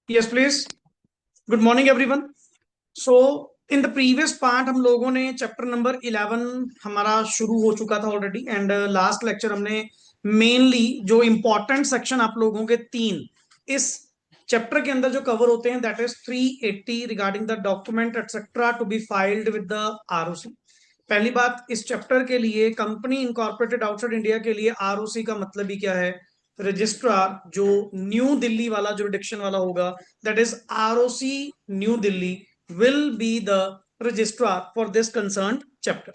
Yes please. Good morning everyone. So in the previous part हम लोगों ने chapter number 11 हमारा शुरू हो चुका था ऑलरेडी एंड लास्ट लेक्चर हमने मेनली जो इंपॉर्टेंट सेक्शन आप लोगों के तीन इस चैप्टर के अंदर जो कवर होते हैं that is 380 regarding the document etcetera to be filed with the ROC. पहली बात, इस चैप्टर के लिए कंपनी इनकॉर्पोरेटेड आउटसाइड इंडिया के लिए आरओसी का मतलब ही क्या है? रजिस्ट्रार जो न्यू दिल्ली वाला जुरिडिक्शन वाला होगा, that is ROC new Delhi will be the registrar for this concerned chapter।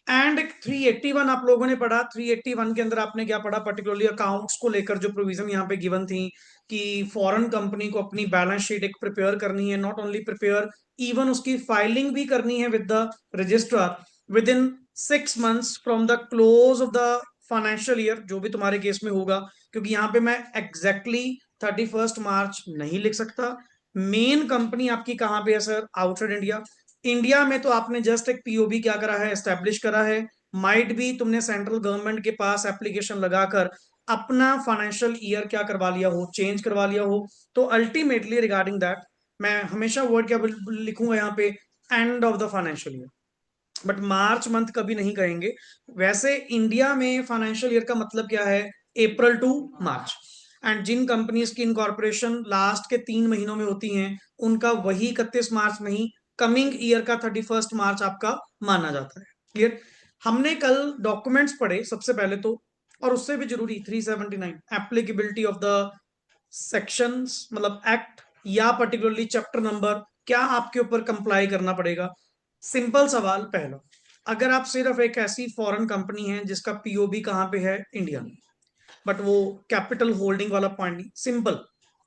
And 381 आप लोगों ने पढ़ा। 381 के अंदर आपने क्या पढ़ा? पर्टिकुलरली अकाउंट्स को लेकर जो प्रोविजन यहाँ पे गिवन थी कि फॉरेन कंपनी को अपनी बैलेंस शीट एक प्रिपेयर करनी है, नॉट ओनली प्रिपेयर, इवन उसकी फाइलिंग भी करनी है with the registrar with in 6 months from the close of the financial year, जो भी तुम्हारे केस में होगा, क्योंकि यहाँ पे मैं एग्जैक्टली 31 मार्च नहीं लिख सकता। मेन कंपनी आपकी कहाँ पे है सर? Outside India. इंडिया में तो आपने जस्ट एक पीओबी क्या करा है? एस्टेब्लिश करा है। माइट भी तुमने सेंट्रल गवर्नमेंट के पास एप्लीकेशन लगाकर अपना फाइनेंशियल ईयर क्या करवा लिया हो? चेंज करवा लिया हो। तो अल्टीमेटली रिगार्डिंग दैट मैं हमेशा वर्ड क्या लिखूंगा यहाँ पे? End of the financial year. But March month कभी नहीं कहेंगे। वैसे इंडिया में फाइनेंशियल ईयर का मतलब क्या है? April to March. एंड जिन कंपनीज की इनकॉर्पोरेशन लास्ट के 3 महीनों में होती हैं उनका वही 31 मार्च नहीं, कमिंग ईयर का 31 मार्च आपका माना जाता है। क्लियर? हमने कल डॉक्यूमेंट्स पढ़े सबसे पहले तो, और उससे भी जरूरी 379 एप्लीकेबिलिटी ऑफ द सेक्शंस, मतलब एक्ट या पर्टिकुलरली चैप्टर नंबर क्या आपके ऊपर कंप्लाई करना पड़ेगा। सिंपल सवाल पहला, अगर आप सिर्फ एक ऐसी फॉरेन कंपनी है जिसका पीओबी कहाँ पे है? इंडिया में, बट वो कैपिटल होल्डिंग वाला पॉइंट नहीं, सिंपल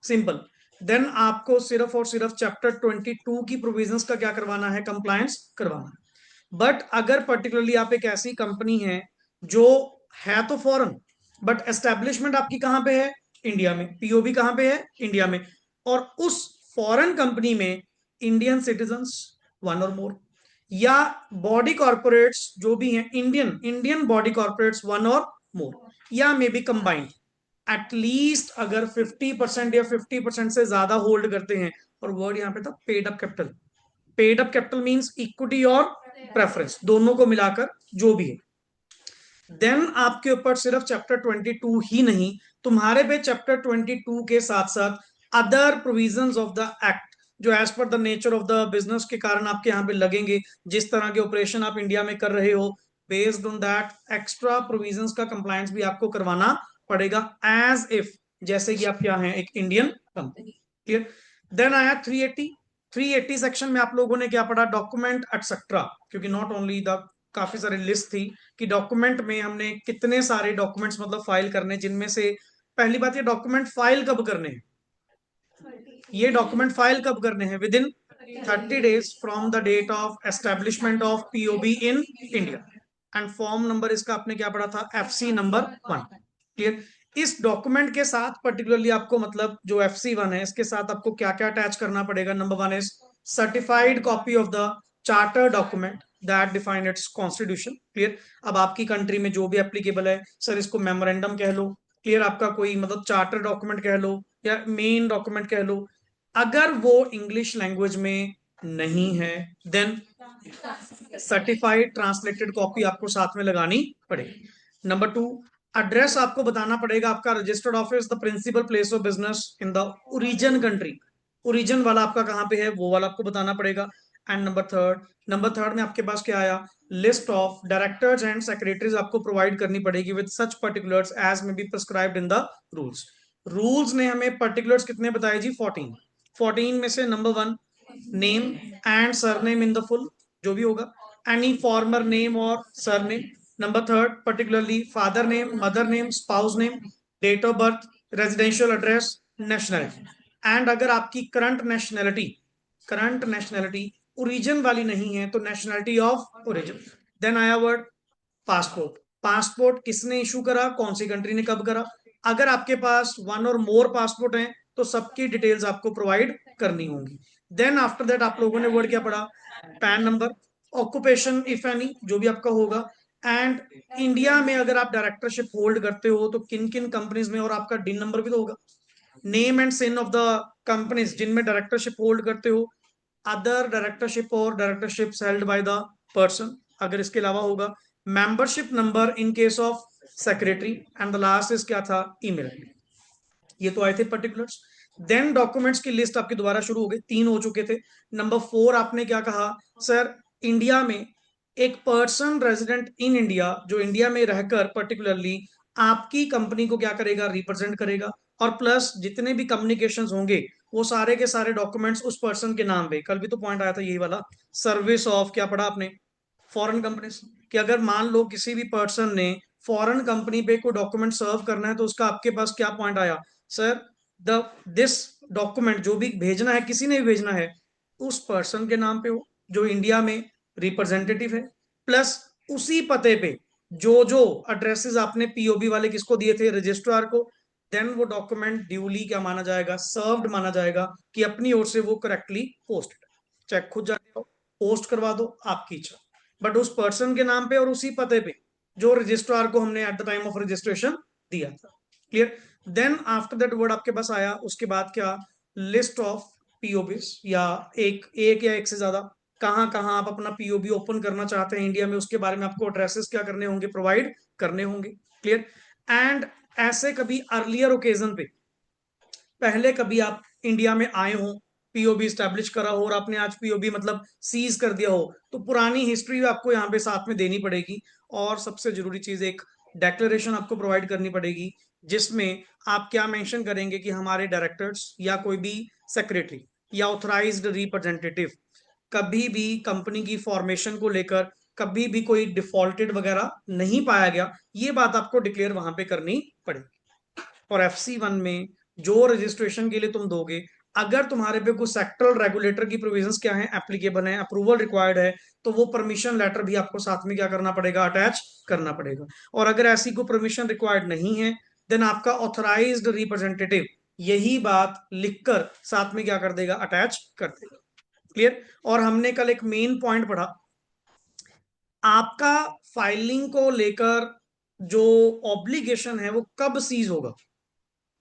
सिंपल, देन आपको सिर्फ और सिर्फ चैप्टर 22 की प्रोविजंस का क्या करवाना है? कंप्लायंस करवाना है। बट अगर पर्टिकुलरली आप एक ऐसी कंपनी है जो है तो फॉरेन, बट एस्टेब्लिशमेंट आपकी कहां पे है? इंडिया में। पीओबी कहां पे है? इंडिया में। और उस फॉरेन कंपनी में इंडियन सिटीजन्स वन और मोर, या बॉडी कॉर्पोरेट्स जो भी हैं Indian Indian body corporates one और मोर, या मे बी कंबाइंड, एटलीस्ट अगर 50% या 50% से ज्यादा होल्ड करते हैं। और वर्ड यहाँ पे था paid up capital. Paid up capital means equity और प्रेफरेंस दोनों को मिलाकर जो भी है, देन आपके ऊपर सिर्फ चैप्टर 22 ही नहीं, तुम्हारे पे चैप्टर 22 के साथ साथ other provisions of the act जो as per the nature of the business के कारण आपके यहाँ पे लगेंगे, जिस तरह के ऑपरेशन आप इंडिया में कर रहे हो, based on that extra provisions का कंप्लायंस भी आपको करवाना पड़ेगा, एज इफ जैसे कि आप क्या हैं? एक इंडियन कंपनी। क्लियर? देन आया 380। 380 सेक्शन में आप लोगों ने क्या पढ़ा? Document etcetera. क्योंकि नॉट ओनली द काफी सारी लिस्ट थी कि डॉक्यूमेंट में हमने कितने सारे डॉक्यूमेंट्स मतलब फाइल करने, जिनमें से पहली बात, ये डॉक्यूमेंट फाइल कब करने हैं? ये डॉक्यूमेंट फाइल कब करने हैं? Within 30 days from the date of establishment of POB in India. And form number इसका आपने क्या पढ़ा था? FC number 1। क्लियर? इस डॉक्यूमेंट के साथ पर्टिकुलरली आपको मतलब जो FC 1 है इसके साथ आपको क्या क्या अटैच करना पड़ेगा? Number 1 is certified copy of the charter document that define it's constitution. Clear? अब आपकी कंट्री में जो भी एप्लीकेबल है सर, इसको मेमोरेंडम कह लो, क्लियर, आपका कोई मतलब चार्टर डॉक्यूमेंट कह लो या मेन डॉक्यूमेंट कह लो, अगर वो इंग्लिश लैंग्वेज में नहीं है देन सर्टिफाइड ट्रांसलेटेड कॉपी आपको साथ में लगानी पड़ेगी। नंबर 2, एड्रेस आपको बताना पड़ेगा, आपका registered office the principal place of business in the origin country. Origin वाला आपका कहाँ पे है वो वाला आपको बताना पड़ेगा। एंड नंबर थर्ड में आपके पास क्या आया? List of directors and secretaries आपको प्रोवाइड करनी पड़ेगी विद सच पर्टिकुलर्स एज में B prescribed in the rules. Rules ने हमें पर्टिकुलर्स कितने बताए जी? 14। 14 में से number 1, name and surname in the full, जो भी होगा, एनी फॉर्मर नेम और surname. Number third, particularly father name, mother name, spouse name, date of birth, residential address, nationality. And अगर आपकी करंट नेशनलिटी ओरिजिन वाली नहीं है तो नेशनलिटी ऑफ ओरिजिन। देन आया वर्ड पासपोर्ट। पासपोर्ट किसने इशू करा? कौन सी कंट्री ने कब करा? अगर आपके पास वन और मोर पासपोर्ट हैं तो सबकी डिटेल्स आपको प्रोवाइड करनी होंगी। देन आफ्टर दैट आप लोगों ने वर्ड क्या पढ़ा? Pan number, occupation if any जो भी आपका होगा, एंड इंडिया में अगर आप डायरेक्टरशिप होल्ड करते हो तो किन किन कंपनीज में, और आपका डिन नंबर भी तो होगा। Name and CIN of the companies जिनमें डायरेक्टरशिप होल्ड करते हो, अदर डायरेक्टरशिप और directorship held by the person अगर इसके अलावा होगा, membership number in case of secretary, and the last is क्या था, ईमेल आईडी। ये तो आए थे पर्टिकुलर्स। देन डॉक्यूमेंट्स की लिस्ट आपकी दोबारा शुरू हो गई, 3 हो चुके थे। नंबर 4 आपने क्या कहा, सर इंडिया में एक पर्सन रेजिडेंट इन इंडिया जो इंडिया में रहकर पर्टिकुलरली आपकी कंपनी को क्या करेगा, रिप्रेजेंट करेगा, और प्लस जितने भी कम्युनिकेशंस होंगे वो सारे के सारे डॉक्यूमेंट्स उस पर्सन के नाम पे। कल भी तो पॉइंट आया था यही वाला, सर्विस ऑफ क्या पढ़ा आपने, फॉरेन कंपनीज, कि अगर मान लो किसी भी पर्सन ने फॉरेन कंपनी पे कोई डॉक्यूमेंट सर्व करना है तो उसका आपके पास क्या पॉइंट आया, सर द दिस डॉक्यूमेंट जो भी भेजना है, किसी ने भी भेजना है, उस पर्सन के नाम पे हो जो इंडिया में रिप्रेजेंटेटिव है, प्लस उसी पते पे जो जो एड्रेसेस आपने पीओबी वाले किसको दिए थे, रजिस्ट्रार को, देन वो डॉक्यूमेंट ड्यूली क्या माना जाएगा, सर्व्ड माना जाएगा, कि अपनी ओर से वो करेक्टली पोस्ट, चेक खुद जाके पोस्ट करवा दो, आपकी इच्छा, बट उस पर्सन के नाम पे और उसी पते पे जो रजिस्ट्रार को हमने at the time of registration दिया था। Clear. Then after that word आपके पास आया, उसके बाद क्या, लिस्ट ऑफ पीओबीज, या एक या एक से ज्यादा, कहां कहां आप अपना पीओबी ओपन करना चाहते हैं इंडिया में, उसके बारे में आपको एड्रेसेस क्या करने होंगे, प्रोवाइड करने होंगे। क्लियर। एंड ऐसे कभी अर्लियर ओकेजन पे, पहले कभी आप इंडिया में आए हो, पीओबी स्टैब्लिश करा हो और आपने आज पीओबी मतलब सीज कर दिया हो, तो पुरानी हिस्ट्री आपको यहाँ पे साथ में देनी पड़ेगी। और सबसे जरूरी चीज, एक डेक्लेरेशन आपको प्रोवाइड करनी पड़ेगी जिसमें आप क्या मेंशन करेंगे कि हमारे डायरेक्टर्स या कोई भी सेक्रेटरी या ऑथराइज्ड रिप्रेजेंटेटिव कभी भी कंपनी की फॉर्मेशन को लेकर कभी भी कोई डिफॉल्टेड वगैरह नहीं पाया गया, ये बात आपको डिक्लेयर वहां पे करनी पड़ेगी। और FC1 में जो रजिस्ट्रेशन के लिए तुम दोगे, अगर तुम्हारे पे कोई सेक्टरल रेगुलेटर की प्रोविजंस क्या है, एप्लीकेबल है, अप्रूवल रिक्वायर्ड है, तो वो परमिशन लेटर भी आपको साथ में क्या करना पड़ेगा, अटैच करना पड़ेगा। और अगर ऐसी कोई परमिशन रिक्वायर्ड नहीं है, देन आपका ऑथराइज्ड रिप्रेजेंटेटिव यही बात लिखकर साथ में क्या कर देगा, अटैच कर देगा। क्लियर। और हमने कल एक मेन पॉइंट पढ़ा, आपका फाइलिंग को लेकर जो ऑब्लिगेशन है वो कब सीज होगा।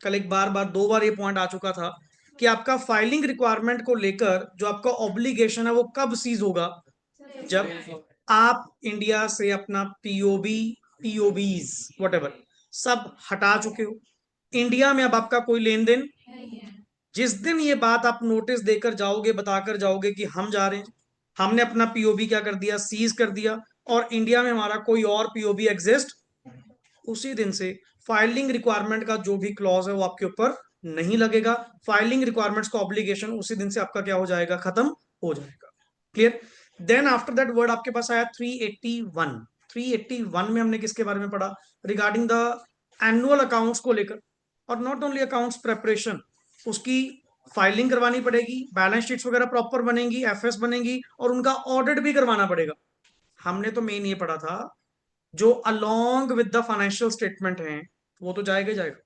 कल एक बार 2 बार ये पॉइंट आ चुका था कि आपका फाइलिंग रिक्वायरमेंट को लेकर जो आपका ऑब्लिगेशन है वो कब सीज होगा, जब आप इंडिया से अपना पीओबी, पीओबीज वट सब हटा चुके हो, इंडिया में अब आपका कोई लेन देन, जिस दिन ये बात आप नोटिस देकर जाओगे, बताकर जाओगे कि हम जा रहे हैं, हमने अपना पीओबी क्या कर दिया, सीज कर दिया, और इंडिया में हमारा कोई और पीओबी एग्जिस्ट, उसी दिन से फाइलिंग रिक्वायरमेंट का जो भी क्लॉज है वो आपके ऊपर नहीं लगेगा। फाइलिंग रिक्वायरमेंट्स का ऑब्लिगेशन उसी दिन से आपका क्या हो जाएगा, खत्म हो जाएगा। Clear. Then after that word आपके पास आया 381। 381 में हमने किसके बारे में पढ़ा, रिगार्डिंग द एनुअल अकाउंट्स को लेकर, और नॉट ओनली अकाउंट्स प्रेपरेशन, उसकी फाइलिंग करवानी पड़ेगी, बैलेंस शीट्स वगैरह प्रॉपर बनेंगी, एफएस बनेंगी, और उनका ऑडिट भी करवाना पड़ेगा। हमने तो मेन ये पढ़ा था, जो along with the financial statement है वो तो जाएगा ही जाएगा।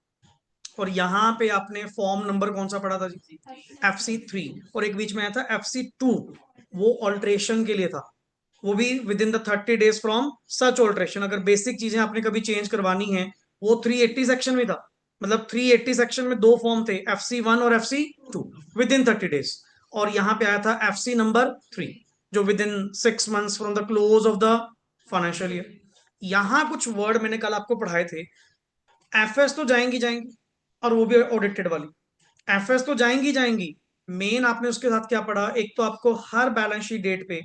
और यहाँ पे आपने फॉर्म नंबर कौन सा पढ़ा था जी, FC3, और एक बीच में आया था FC2, वो ऑल्ट्रेशन के लिए था, वो भी with in the 30 days from such alteration. अगर बेसिक चीजें आपने कभी चेंज करवानी है, वो 380 सेक्शन में था, मतलब 380 सेक्शन में 2 फॉर्म थे, FC1 और FC2, विद इन 30 days। और यहाँ पे आया था FC नंबर 3, जो with in 6 months from the close of the financial year. यहां कुछ वर्ड मैंने कल आपको पढ़ाए थे, एफएस तो जाएंगी जाएंगी, और वो भी ऑडिटेड वाली, एफएस तो जाएंगी जाएंगी। मेन आपने उसके साथ क्या पढ़ा, एक तो आपको हर बैलेंस शीट डेट पे,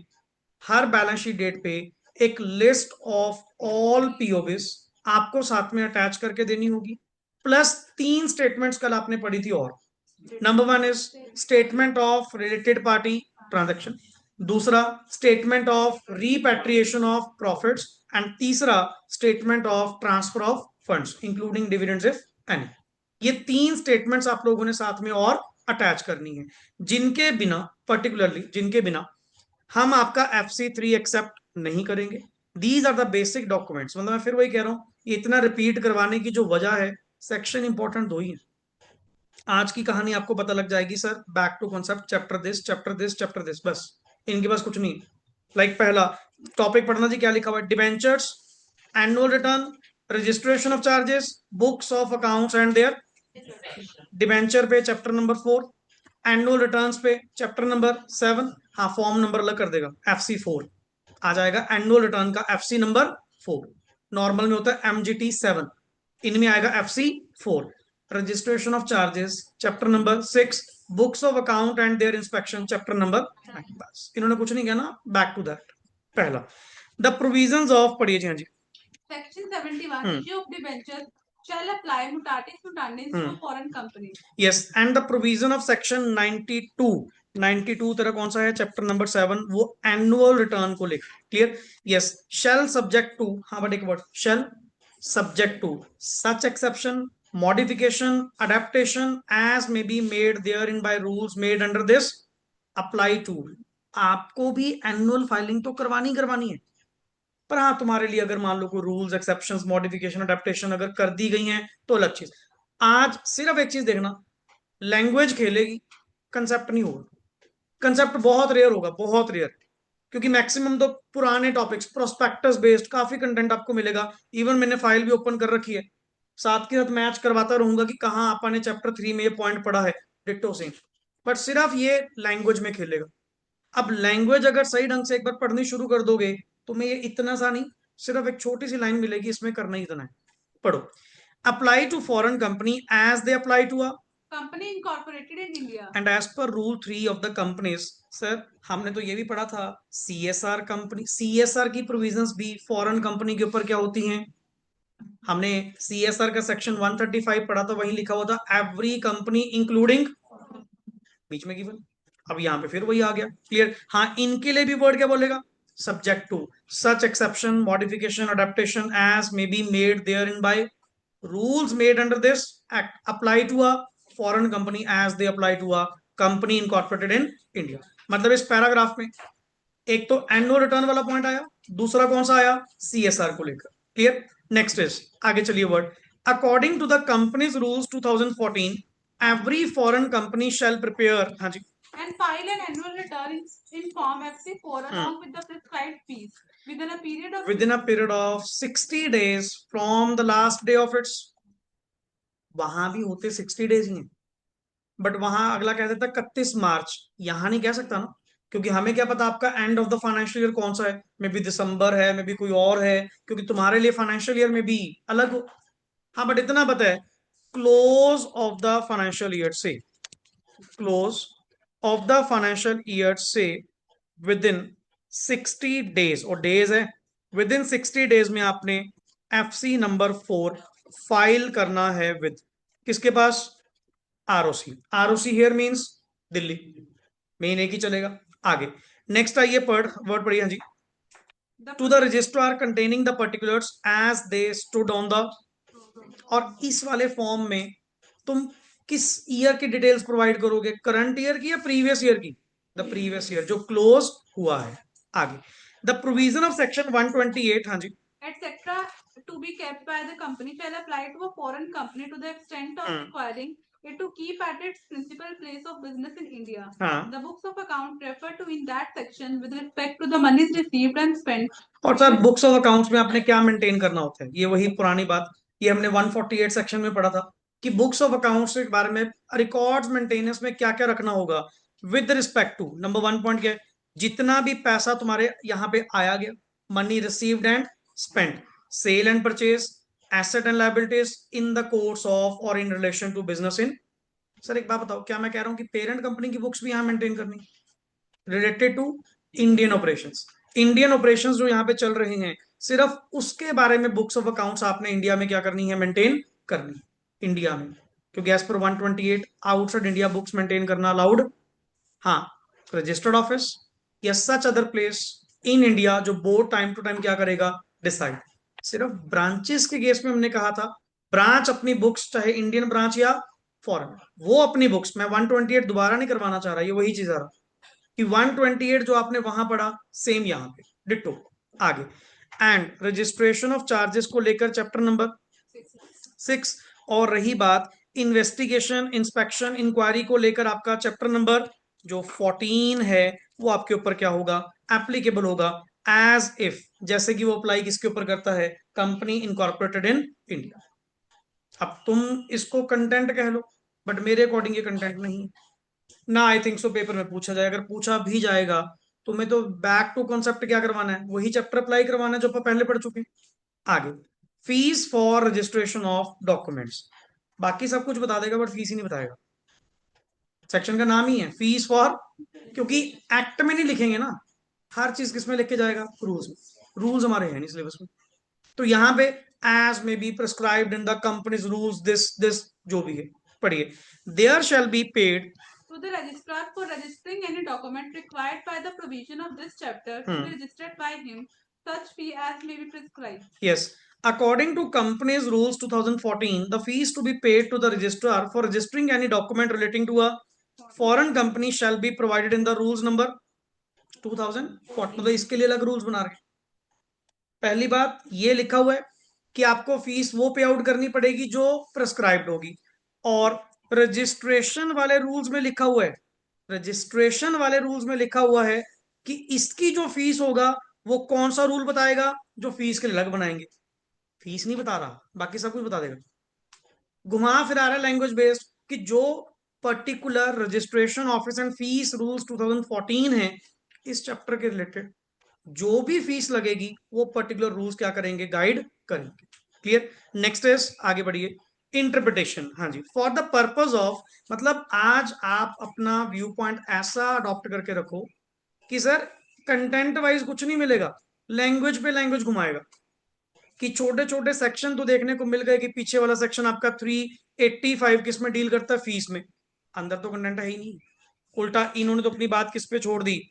हर बैलेंस शीट डेट पे एक लिस्ट ऑफ ऑल पीओबीज आपको साथ में अटैच करके देनी होगी, प्लस 3 स्टेटमेंट्स कल आपने पढ़ी थी। और number 1 is statement of related party transaction, दूसरा statement of repatriation of profits, and तीसरा statement of transfer of funds including dividends if any. ये 3 स्टेटमेंट्स आप लोगों ने साथ में और अटैच करनी है, जिनके बिना, पर्टिकुलरली जिनके बिना हम आपका FC3 एक्सेप्ट नहीं करेंगे। These are the basic documents. मतलब मैं फिर वही कह रहा हूं, ये इतना रिपीट करवाने की जो वजह है, सेक्शन इंपॉर्टेंट 2 ही है। आज की कहानी आपको पता लग जाएगी, sir back to concept, chapter this chapter this chapter this, बस इनके पास कुछ नहीं। पहला टॉपिक पढ़ना जी, क्या लिखा हुआ है, debentures, annual return, registration of charges, books of accounts and their, debenture पे चैप्टर नंबर 4, एनुअल रिटर्न्स पे चैप्टर नंबर 7, हाँ फॉर्म नंबर अलग कर देगा, FC 4 आ जाएगा। एनुअल रिटर्न का FC नंबर 4, नॉर्मल में होता है MGT 7, इनमें आएगा FC 4। Registration of charges chapter number 6, books of account and their inspection chapter number 9। बस इन्होंने कुछ नहीं कहना, बैक टू दैट। पहला, द प्रोविजंस ऑफ, पढ़िए जी हाँ जी। Section 71, issue of debentures shall apply mutatis mutandis to foreign companies. Yes, and the provision of section 92 तेरा कौन सा है, चैप्टर नंबर 7, वो एनुअल रिटर्न को लेकर। Clear? Yes, shall subject to, हाँ बट एक word, shall subject to such exception, modification, adaptation as may be made therein by rules made under this apply to. आपको भी annual filing तो करवानी है, पर हाँ तुम्हारे लिए अगर मान लो कोई रूल्स, एक्सेप्शंस, मॉडिफिकेशन, अडेप्टेशन अगर कर दी गई हैं तो अलग चीज। आज सिर्फ एक चीज देखना, लैंग्वेज खेलेगी, कंसेप्ट नहीं होगा। कंसेप्ट बहुत रेयर होगा, बहुत रेयर, क्योंकि मैक्सिमम तो पुराने टॉपिक्स, प्रोस्पेक्टस बेस्ड काफी कंटेंट आपको मिलेगा। इवन मैंने फाइल भी ओपन कर रखी है, साथ के साथ मैच करवाता रहूंगा कि कहाँ आपने चैप्टर 3 में ये पॉइंट पढ़ा है, डिट्टो सेम। बट सिर्फ ये लैंग्वेज में खेलेगा। अब लैंग्वेज अगर सही ढंग से एक बार पढ़नी शुरू कर दोगे तो मैं ये इतना सा नहीं, सिर्फ एक छोटी सी लाइन मिलेगी, इसमें करना ही इतना है। पढ़ो, apply to foreign company as they apply to a company incorporated in India. And as per rule 3 of the companies. Sir हमने तो ये भी पढ़ा था, CSR कंपनी, CSR की प्रोविजंस भी फॉरेन कंपनी के ऊपर क्या होती हैं। हमने CSR का सेक्शन 135 पढ़ा था, वही लिखा हुआ था एवरी कंपनी इंक्लूडिंग, बीच में गिवन। अब यहाँ पे फिर वही आ गया। क्लियर? हाँ, इनके लिए भी वर्ड क्या बोलेगा, subject to such exception, modification, adaptation as may be made therein by rules made under this act apply to a foreign company as they apply to a company incorporated in India. मतलब इस paragraph में एक तो annual return वाला point आया, दूसरा कौन सा आया, CSR को लेकर। क्लियर? नेक्स्ट इज, आगे चलिए word, according to the companies rules 2014 every foreign company shall prepare, हाँ जी, and file an annual return in form FC 4 along with the prescribed fees within a period of 60 days from the last day of its। वहां भी होते 60 days ही हैं, but वहां अगला कह देता 31 मार्च, यहां नहीं कह सकता ना, क्योंकि हमें क्या पता आपका end of the financial year कौन सा है, मे बी दिसंबर है, मे बी कोई और है, क्योंकि तुम्हारे लिए फाइनेंशियल ईयर में भी अलग हो। हाँ बट इतना पता है, close of the financial year से, close of the financial year से विद इन 60 डेज, और डेज है, विद इन 60 डेज में आपने FC नंबर 4 फाइल करना है विद किसके पास, ROC here means Delhi, main एक ही चलेगा। आगे नेक्स्ट आइए, वर्ड पढ़िए हाँ जी, to the registrar containing the particulars as they stood on the. और इस वाले फॉर्म में तुम किस ईयर की डिटेल्स प्रोवाइड करोगे, करंट ईयर की या प्रीवियस ईयर की, द प्रीवियस ईयर जो क्लोज हुआ है। आगे, द प्रोविजन ऑफ सेक्शन 128, हाँ जी, etc. to be kept by the company shall apply to a foreign company to the extent of requiring it to keep at its principal place of business in India. The books of account referred to in that section with respect to the monies received and spent। और sir books of accounts में आपने क्या maintain करना होता है, ये वही पुरानी बात, ये हमने 148 सेक्शन में पढ़ा था कि बुक्स ऑफ अकाउंट्स के बारे में, रिकॉर्ड्स मेंटेनेंस में क्या क्या रखना होगा with respect to. Number 1 point क्या है, जितना भी पैसा तुम्हारे यहाँ पे आया गया, money received and spent, sale and purchase, asset and liabilities in the course of or in relation to business in. Sir एक बात बताओ, क्या मैं कह रहा हूँ कि पेरेंट कंपनी की बुक्स भी यहाँ मेंटेन करनी related to Indian operations, Indian operations जो यहाँ पे चल रहे हैं, सिर्फ उसके बारे में बुक्स ऑफ अकाउंट्स आपने इंडिया में क्या करनी है, मेंटेन करनी इंडिया में, क्योंकि as per 128 outside India books maintain करना अलाउड। हाँ, रजिस्टर्ड ऑफिस या such other place in India जो बोर्ड टाइम टू टाइम क्या करेगा, डिसाइड। सिर्फ ब्रांचेस के केस में हमने कहा था, ब्रांच अपनी बुक्स, चाहे इंडियन ब्रांच या फॉरेन, वो अपनी बुक्स, मैं 128 दोबारा नहीं करवाना चाह रहा, ये वही चीज आ रहा कि 128 जो आपने वहां पढ़ा सेम यहाँ पे डिट्टो। आगे, एंड रजिस्ट्रेशन ऑफ चार्जेस को लेकर चैप्टर नंबर 6। और रही बात इन्वेस्टिगेशन, इंस्पेक्शन, इंक्वायरी को लेकर आपका चैप्टर नंबर जो 14 है, वो आपके ऊपर क्या होगा, एप्लीकेबल होगा एज इफ, जैसे कि वो अप्लाई किसके ऊपर करता है, कंपनी इनकॉर्पोरेटेड इन इंडिया। अब तुम इसको कंटेंट कह लो, बट मेरे अकॉर्डिंग ये कंटेंट नहीं है। ना आई थिंक सो पेपर में पूछा जाए, अगर पूछा भी जाएगा तो मैं तो बैक टू कॉन्सेप्ट क्या करवाना है, वही चैप्टर अप्लाई करवाना है जो अपन पहले पढ़ चुके हैं। आगे, fees for registration of documents, बाकी सब कुछ बता देगा बट फीस ही नहीं बताएगा। सेक्शन का नाम ही है फीस फॉर, क्योंकि एक्ट में नहीं लिखेंगे ना, हर चीज किसमें लिख के जाएगा, रूल्स में। रूल्स हमारे हैं नहीं सिलेबस में, तो यहाँ पे as may be prescribed in the companies rules this this जो भी है पढ़िए। There shall be paid to the registrar for registering any document required by the provision of this chapter to be registered by him, such fee as may be prescribed. Yes. According to Companies Rules 2014, the fees to be paid to the registrar for registering any document relating to a foreign company shall be provided in the rules number 2014। मतलब इसके लिए अलग rules बना रहे हैं। पहली बात ये लिखा हुआ है कि आपको फीस वो पे आउट करनी पड़ेगी जो प्रेस्क्राइब्ड होगी, और रजिस्ट्रेशन वाले रूल्स में लिखा हुआ है, रजिस्ट्रेशन वाले रूल्स में लिखा हुआ है कि इसकी जो फीस होगा वो कौन सा रूल बताएगा, जो फीस के लिए अलग बनाएंगे। फीस नहीं बता रहा, बाकी सब कुछ बता देगा। घुमा फिरा रहा है लैंग्वेज बेस्ड कि जो particular registration office and fees rules 2014 है, इस चैप्टर के रिलेटेड जो भी फीस लगेगी वो पर्टिकुलर रूल्स क्या करेंगे, गाइड करेंगे। क्लियर। नेक्स्ट इज, आगे बढ़िए, इंटरप्रिटेशन। हाँ जी, फॉर द पर्पज ऑफ, मतलब आज आप अपना व्यू पॉइंट ऐसा अडॉप्ट करके रखो कि सर कंटेंट वाइज कुछ नहीं मिलेगा, लैंग्वेज पे लैंग्वेज घुमाएगा, कि छोटे छोटे सेक्शन तो देखने को मिल गए कि पीछे वाला सेक्शन आपका 385 किस में डील करता है, फीस में। अंदर तो कंटेंट है ही नहीं, उल्टा इन्होंने तो अपनी बात किस पे छोड़ दी,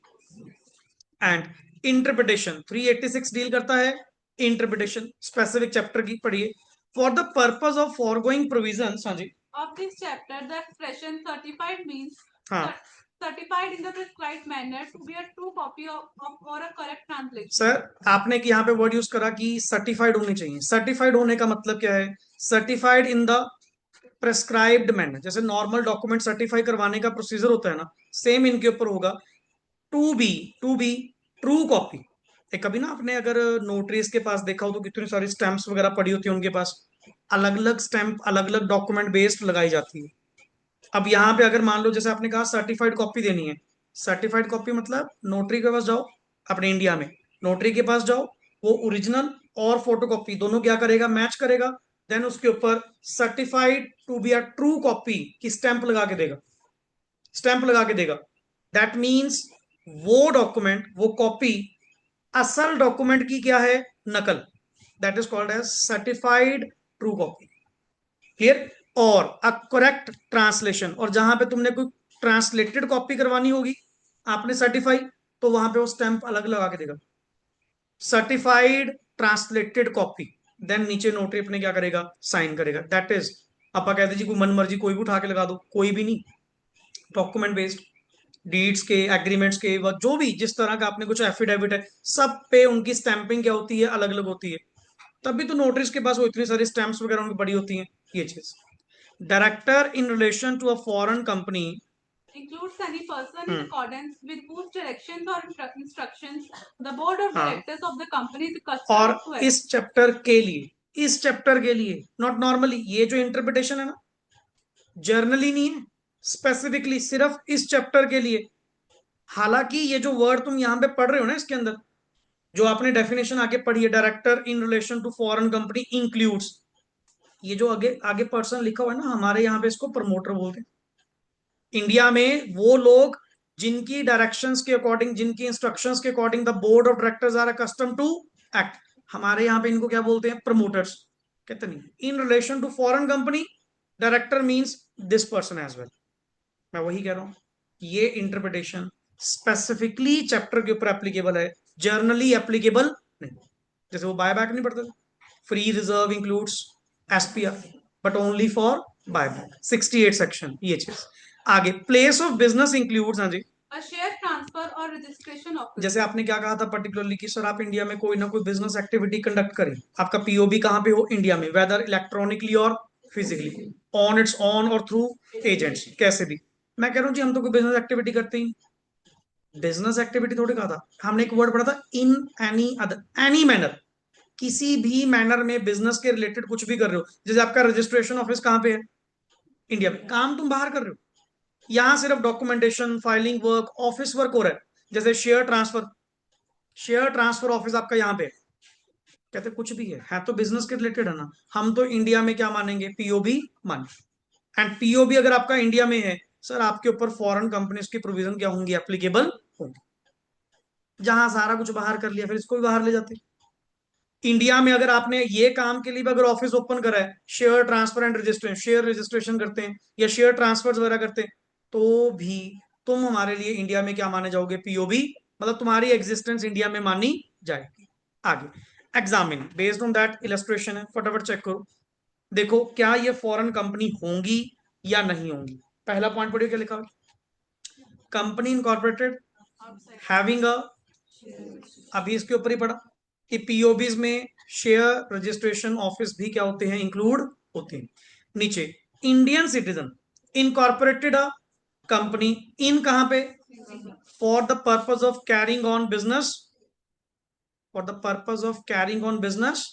एंड इंटरप्रिटेशन 386 डील करता है इंटरप्रिटेशन स्पेसिफिक चैप्टर की। पढ़िए, for the purpose of forgoing provisions. हाँ जी, Of this chapter, the expression certified means हाँ certified in the prescribed manner to be a true copy of or a correct translation. Sir आपने कि यहाँ पे word use करा कि certified होनी चाहिए, सर्टिफाइड होने का मतलब क्या है, certified in the prescribed manner. जैसे नॉर्मल डॉक्यूमेंट सर्टिफाई करवाने का प्रोसीजर होता है ना, सेम इनके ऊपर होगा, to be to be true copy. कभी ना आपने अगर नोटरीज के पास देखा हो तो कितनी सारी स्टैंप्स वगैरह पड़ी होती है उनके पास, अलग अलग स्टैंप अलग अलग डॉक्यूमेंट बेस्ड लगाई जाती है। अब यहाँ पे अगर मान लो जैसे आपने कहा सर्टिफाइड कॉपी देनी है, सर्टिफाइड कॉपी मतलब नोटरी के पास जाओ, अपने इंडिया में नोटरी के पास जाओ, वो ओरिजिनल और फोटोकॉपी दोनों क्या करेगा, मैच करेगा, देन उसके ऊपर certified to be a true copy की स्टैंप लगा के देगा, स्टैंप लगा के देगा। दैट मीन्स वो डॉक्यूमेंट वो कॉपी असल डॉक्यूमेंट की क्या है, नकल। That is called as certified true copy. Clear. और अ करेक्ट ट्रांसलेशन, और जहां पे तुमने कोई ट्रांसलेटेड कॉपी करवानी होगी आपने सर्टिफाई, तो वहां पे वो स्टैंप अलग लगा के देगा, सर्टिफाइड ट्रांसलेटेड कॉपी, देन नीचे नोटरी अपने क्या करेगा, साइन करेगा। दैट इज, आपा कहते जी कोई मन मर्जी कोई भी उठा के लगा दो, कोई भी नहीं, डॉक्यूमेंट बेस्ड, डीड्स के, एग्रीमेंट्स के, जो भी जिस तरह का आपने कुछ एफिडेविट है, सब पे उनकी स्टैंपिंग क्या होती है, अलग अलग होती है। तभी तो नोटरीज के पास वो इतनी सारी स्टैंप्स वगैरह उनकी बड़ी होती हैं। ये चीज, director in relation to a foreign company includes any person in accordance with whose directions or instructions the board of directors of the company is accustomed और to act. इस चैप्टर के लिए, इस चैप्टर के लिए, नॉट नॉर्मली, ये जो interpretation है ना, जर्नली नहीं है, स्पेसिफिकली सिर्फ इस चैप्टर के लिए। हालांकि ये जो वर्ड तुम यहां पे पढ़ रहे हो ना, इसके अंदर जो आपने डेफिनेशन आगे पढ़ी है, director in relation to foreign company includes, ये जो आगे आगे पर्सन लिखा हुआ है ना, हमारे यहाँ पे इसको प्रमोटर बोलते हैं। इंडिया में वो लोग जिनकी डायरेक्शंस के अकॉर्डिंग, जिनकी इंस्ट्रक्शंस के according the board of directors are accustom to act, हमारे यहाँ पे इनको क्या बोलते हैं, प्रमोटर्स। कहते नहीं, in relation to foreign company director means this person as well. मैं वही कह रहा हूं, ये इंटरप्रिटेशन स्पेसिफिकली चैप्टर के ऊपर एप्लीकेबल है, जर्नली एप्लीकेबल नहीं। जैसे वो बायबैक नहीं पढ़ते, free reserve includes SPR but only for buyback, 68 section, ये चीज। आगे, प्लेस ऑफ बिजनेस इंक्लूड्स, हाँ जी, A share transfer or registration office. जैसे आपने क्या कहा था पर्टिकुलरली कि सर आप इंडिया में कोई ना कोई बिजनेस एक्टिविटी कंडक्ट करें, आपका पीओबी कहां पे हो, इंडिया में, वेदर इलेक्ट्रॉनिकली और फिजिकली, ऑन इट्स ऑन और थ्रू एजेंट्स, कैसे भी। मैं कह रहा हूँ जी हम तो कोई बिजनेस एक्टिविटी करते ही, बिजनेस एक्टिविटी थोड़ी कहा था हमने, एक वर्ड पढ़ा था, in any other any manner, किसी भी मैनर में बिजनेस के रिलेटेड कुछ भी कर रहे हो। जैसे आपका रजिस्ट्रेशन ऑफिस कहां पे है, इंडिया में, काम तुम बाहर कर रहे हो, यहां सिर्फ documentation, filing work, office work हो रहा है। जैसे शेयर ट्रांसफर ऑफिस आपका यहाँ पे कहते कुछ भी है तो बिजनेस के रिलेटेड है ना। हम तो इंडिया में क्या मानेंगे, पीओबी माने। एंड पीओबी अगर आपका इंडिया में है सर, आपके ऊपर फॉरेन कंपनीज की प्रोविजन क्या होंगी, एप्लीकेबल होंगी। जहां सारा कुछ बाहर कर लिया फिर इसको भी बाहर ले जाते। इंडिया में अगर आपने ये काम के लिए भी अगर ऑफिस ओपन करा है, share transfer and registration, share registration करते हैं या शेयर ट्रांसफर वगैरह करते हैं, तो भी तुम हमारे लिए इंडिया में क्या माने जाओगे, पीओबी। मतलब तुम्हारी एग्जिस्टेंस इंडिया में मानी जाएगी। आगे examine based on that illustration है, फटाफट चेक करो। देखो क्या ये फॉरेन कंपनी होंगी या नहीं होंगी। पहला पॉइंट पढ़िए क्या लिखा है, कंपनी इनकॉर्पोरेटेड हैविंग अ, अभी इसके ऊपर ही पढ़ा कि पीओबीज में शेयर रजिस्ट्रेशन ऑफिस भी क्या होते हैं, इंक्लूड होते हैं। नीचे Indian citizen incorporated a company in कहां पे, for the purpose of carrying on business, for the purpose of carrying on business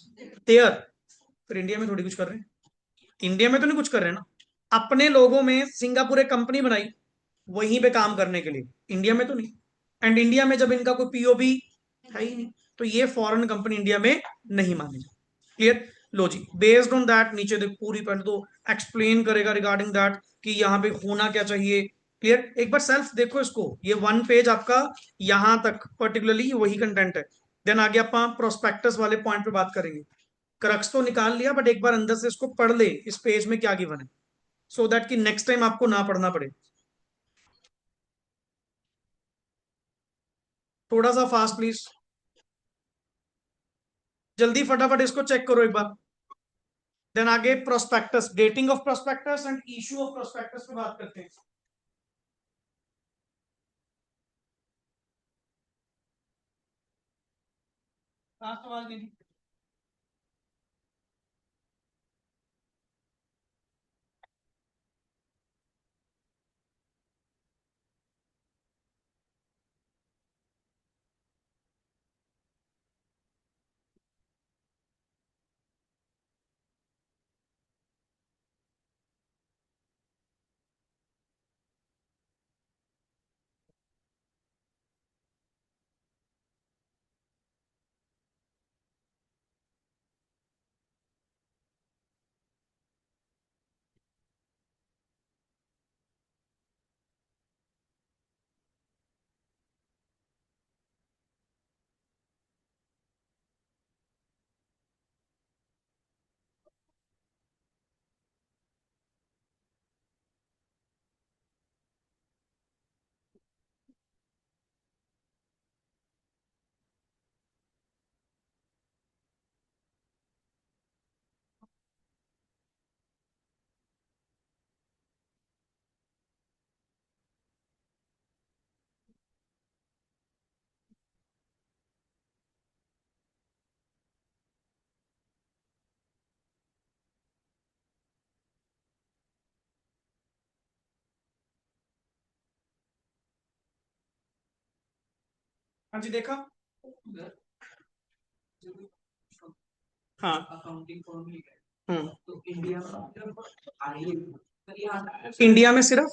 there. फिर इंडिया में थोड़ी कुछ कर रहे हैं, इंडिया में तो नहीं कुछ कर रहे हैं ना। अपने लोगों में सिंगापुर एक कंपनी बनाई वहीं पे काम करने के लिए, इंडिया में तो नहीं। एंड इंडिया में जब इनका कोई पीओबी है ही नहीं, तो ये फॉरेन कंपनी इंडिया में नहीं मानी जाती। क्लियर। लो जी, बेस्ड ऑन दैट नीचे देख पूरी पहले तो एक्सप्लेन करेगा रिगार्डिंग दैट कि यहाँ पे होना क्या चाहिए। क्लियर, एक बार सेल्फ देखो इसको, ये 1 पेज आपका यहां तक पर्टिकुलरली वही कंटेंट है। देन आगे आप प्रोस्पेक्टस वाले पॉइंट पे बात करेंगे। क्रक्स तो निकाल लिया, बट एक बार अंदर से इसको पढ़ ले, इस पेज में क्या गिवन है, सो दैट कि नेक्स्ट टाइम आपको ना पढ़ना पड़े। थोड़ा सा फास्ट प्लीज, जल्दी फटाफट इसको चेक करो एक बार। देन आगे prospectus, dating of prospectus and issue of prospectus पे बात करते हैं। लास्ट सवाल नहीं। हाँ जी देखा। हाँ अकाउंटिंग फॉर्म तो इंडिया में सिर्फ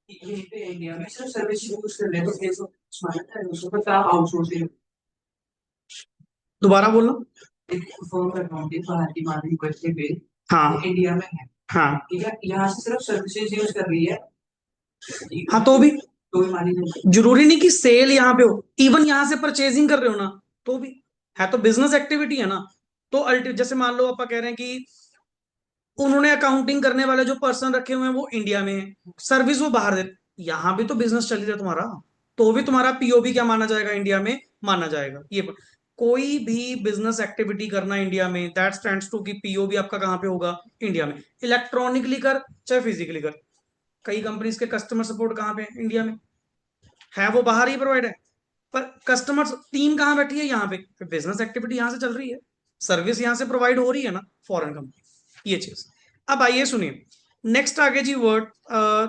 इंडिया में सिर्फ सर्विस यूज कर रहे तो स्मार्ट है उसको पता आउटसोर्सिंग। दोबारा बोलो। फॉर्म अकाउंटिंग बाहर की मार्केट करते पे हाँ इंडिया में है। हाँ ठीक है, यहाँ से सिर्फ सर्विसेज यूज कर रही है। हाँ तो भी मानी जरूरी नहीं कि सेल यहाँ पे हो, इवन यहाँ से परचेजिंग कर रहे हो ना तो भी है, तो बिजनेस एक्टिविटी है ना। तो अल्टी जैसे मान लो आप कह रहे हैं कि उन्होंने अकाउंटिंग करने वाले जो पर्सन रखे हुए हैं वो इंडिया में है, सर्विस वो बाहर दे, यहाँ भी तो बिजनेस चल रहा है तुम्हारा, तो भी तुम्हारा पीओबी क्या माना जाएगा, इंडिया में माना जाएगा। ये कोई भी बिजनेस एक्टिविटी करना इंडिया में, दैट स्टैंड्स टू कि पीओबी आपका कहाँ पे होगा, इंडिया में। इलेक्ट्रॉनिकली कर चाहे फिजिकली कर, कई कंपनीज के कस्टमर सपोर्ट कहाँ पे है, इंडिया में है, वो बाहर ही प्रोवाइड है। पर कस्टमर टीम कहाँ बैठी है, यहाँ पे, बिजनेस एक्टिविटी यहाँ से चल रही है, सर्विस यहाँ से प्रोवाइड हो रही है ना, फॉरेन कंपनी, ये चीज। अब आइए सुनिए नेक्स्ट आगे जी वर्ड,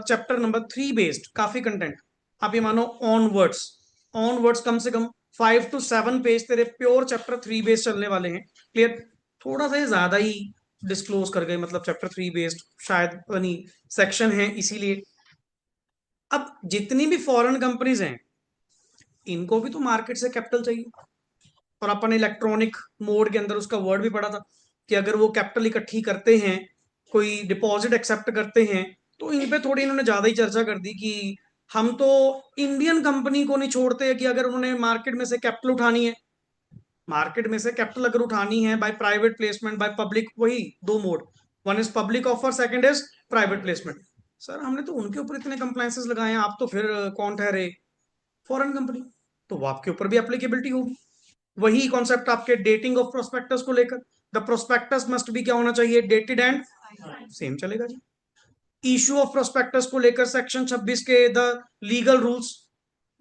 चैप्टर नंबर 3 बेस्ड काफी कंटेंट। आप ये मानो ऑन वर्ड्स, ऑन वर्ड्स कम से कम 5 to 7 पेज तेरे प्योर चैप्टर 3 बेस्ड चलने वाले हैं। क्लियर, थोड़ा सा ये ज्यादा ही डिस्क्लोज कर गए, मतलब चैप्टर 3 बेस्ड शायद नहीं सेक्शन है इसीलिए। जितनी भी फॉरेन कंपनीज हैं इनको भी तो मार्केट से कैपिटल चाहिए, और अपन इलेक्ट्रॉनिक मोड के अंदर उसका वर्ड भी पढ़ा था कि अगर वो कैपिटल इकट्ठी करते हैं, कोई डिपॉजिट एक्सेप्ट करते हैं, तो इन पे थोड़ी इन्होंने ज्यादा ही चर्चा कर दी कि हम तो इंडियन कंपनी को नहीं छोड़ते कि अगर उन्होंने मार्केट में से कैपिटल उठानी है, मार्केट में से कैपिटल अगर उठानी है by private placement by public, वही दो mode, one is public offer, second is private placement. Sir हमने तो उनके ऊपर इतने कंप्लायंसेस लगाए हैं, आप तो फिर कौन ठहरे, फॉरेन कंपनी, तो वो आपके ऊपर भी एप्लीकेबिलिटी होगी। वही कॉन्सेप्ट आपके डेटिंग ऑफ प्रोस्पेक्टस को लेकर, द प्रोस्पेक्टस मस्ट भी क्या होना चाहिए, डेटेड एंड सेम चलेगा जी। इशू ऑफ प्रोस्पेक्टस को लेकर सेक्शन 26 के the legal rules,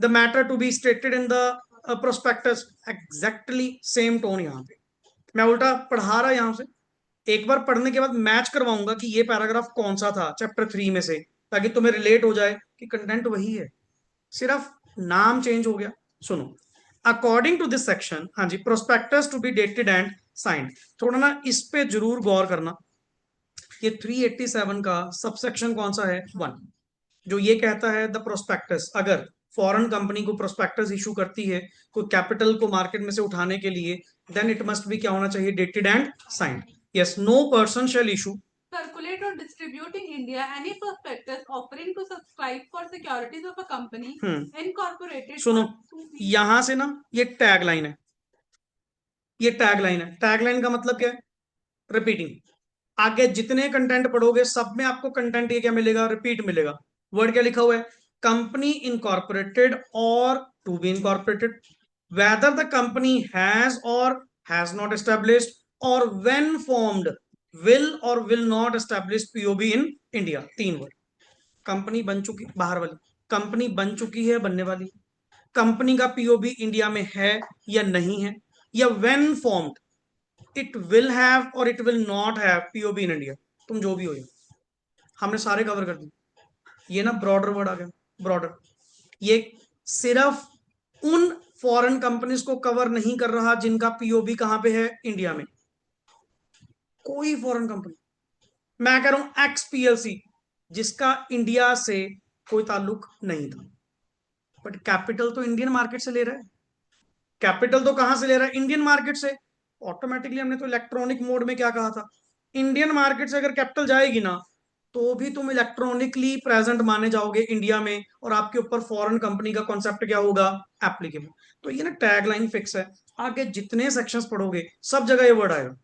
the matter to be stated in the prospectus, exactly same tone यहाँ पे। मैं उल्टा पढ़ा रहा यहां से, एक बार पढ़ने के बाद मैच करवाऊंगा कि ये पैराग्राफ कौन सा था चैप्टर 3 में से, ताकि तुम्हें रिलेट हो जाए कि कंटेंट वही है, सिर्फ नाम चेंज हो गया। सुनो, अकॉर्डिंग टू दिस सेक्शन, हाँ जी, prospectus to be dated and signed, थोड़ा ना इस पे जरूर गौर करना। ये 387 का सबसेक्शन कौन सा है, 1, जो ये कहता है द प्रोस्पेक्टस, अगर फॉरेन कंपनी को प्रोस्पेक्टस इशू करती है कोई कैपिटल को मार्केट में से उठाने के लिए, देन इट मस्ट भी क्या होना चाहिए, dated and signed. Yes, no person shall issue, circulate or distribute in India any prospectus offering to subscribe for securities of a company incorporated। सुनो, यहां से ना ये टैग लाइन है, ये टैग लाइन है, टैग लाइन का मतलब क्या है, रिपीटिंग। आगे जितने कंटेंट पढ़ोगे सब में आपको कंटेंट ये क्या मिलेगा, रिपीट मिलेगा। वर्ड क्या लिखा हुआ है, company incorporated or to be incorporated, whether the company has or has not established, or when formed will or will not establish POB in India. 3 word, company बन चुकी, बाहर वाली कंपनी बन चुकी है, बनने वाली, कंपनी का पीओबी इंडिया में है या नहीं है, या when formed, it will have or it will not have POB in India, तुम जो भी हो जाए, हमने सारे कवर कर दिए। ये ना ब्रॉडर वर्ड आ गया, ब्रॉडर, ये सिर्फ उन फॉरेन कंपनीज को कवर नहीं कर रहा जिनका पीओबी कहां पे है, इंडिया में। कोई फॉरेन कंपनी, मैं कह रहा हूं एक्स पीएलसी, जिसका इंडिया से कोई ताल्लुक नहीं था, बट कैपिटल तो इंडियन मार्केट से ले रहा है, कैपिटल तो कहां से ले रहा है, इंडियन मार्केट से। ऑटोमेटिकली हमने तो इलेक्ट्रॉनिक मोड में क्या कहा था, इंडियन मार्केट से अगर कैपिटल जाएगी ना, तो भी तुम इलेक्ट्रॉनिकली प्रेजेंट माने जाओगे इंडिया में, और आपके ऊपर फॉरेन कंपनी का कॉन्सेप्ट क्या होगा, एप्लीकेबल। तो ये ना टैग लाइन फिक्स है, आगे जितने सेक्शंस पढ़ोगे सब जगह ये वर्ड आएगा।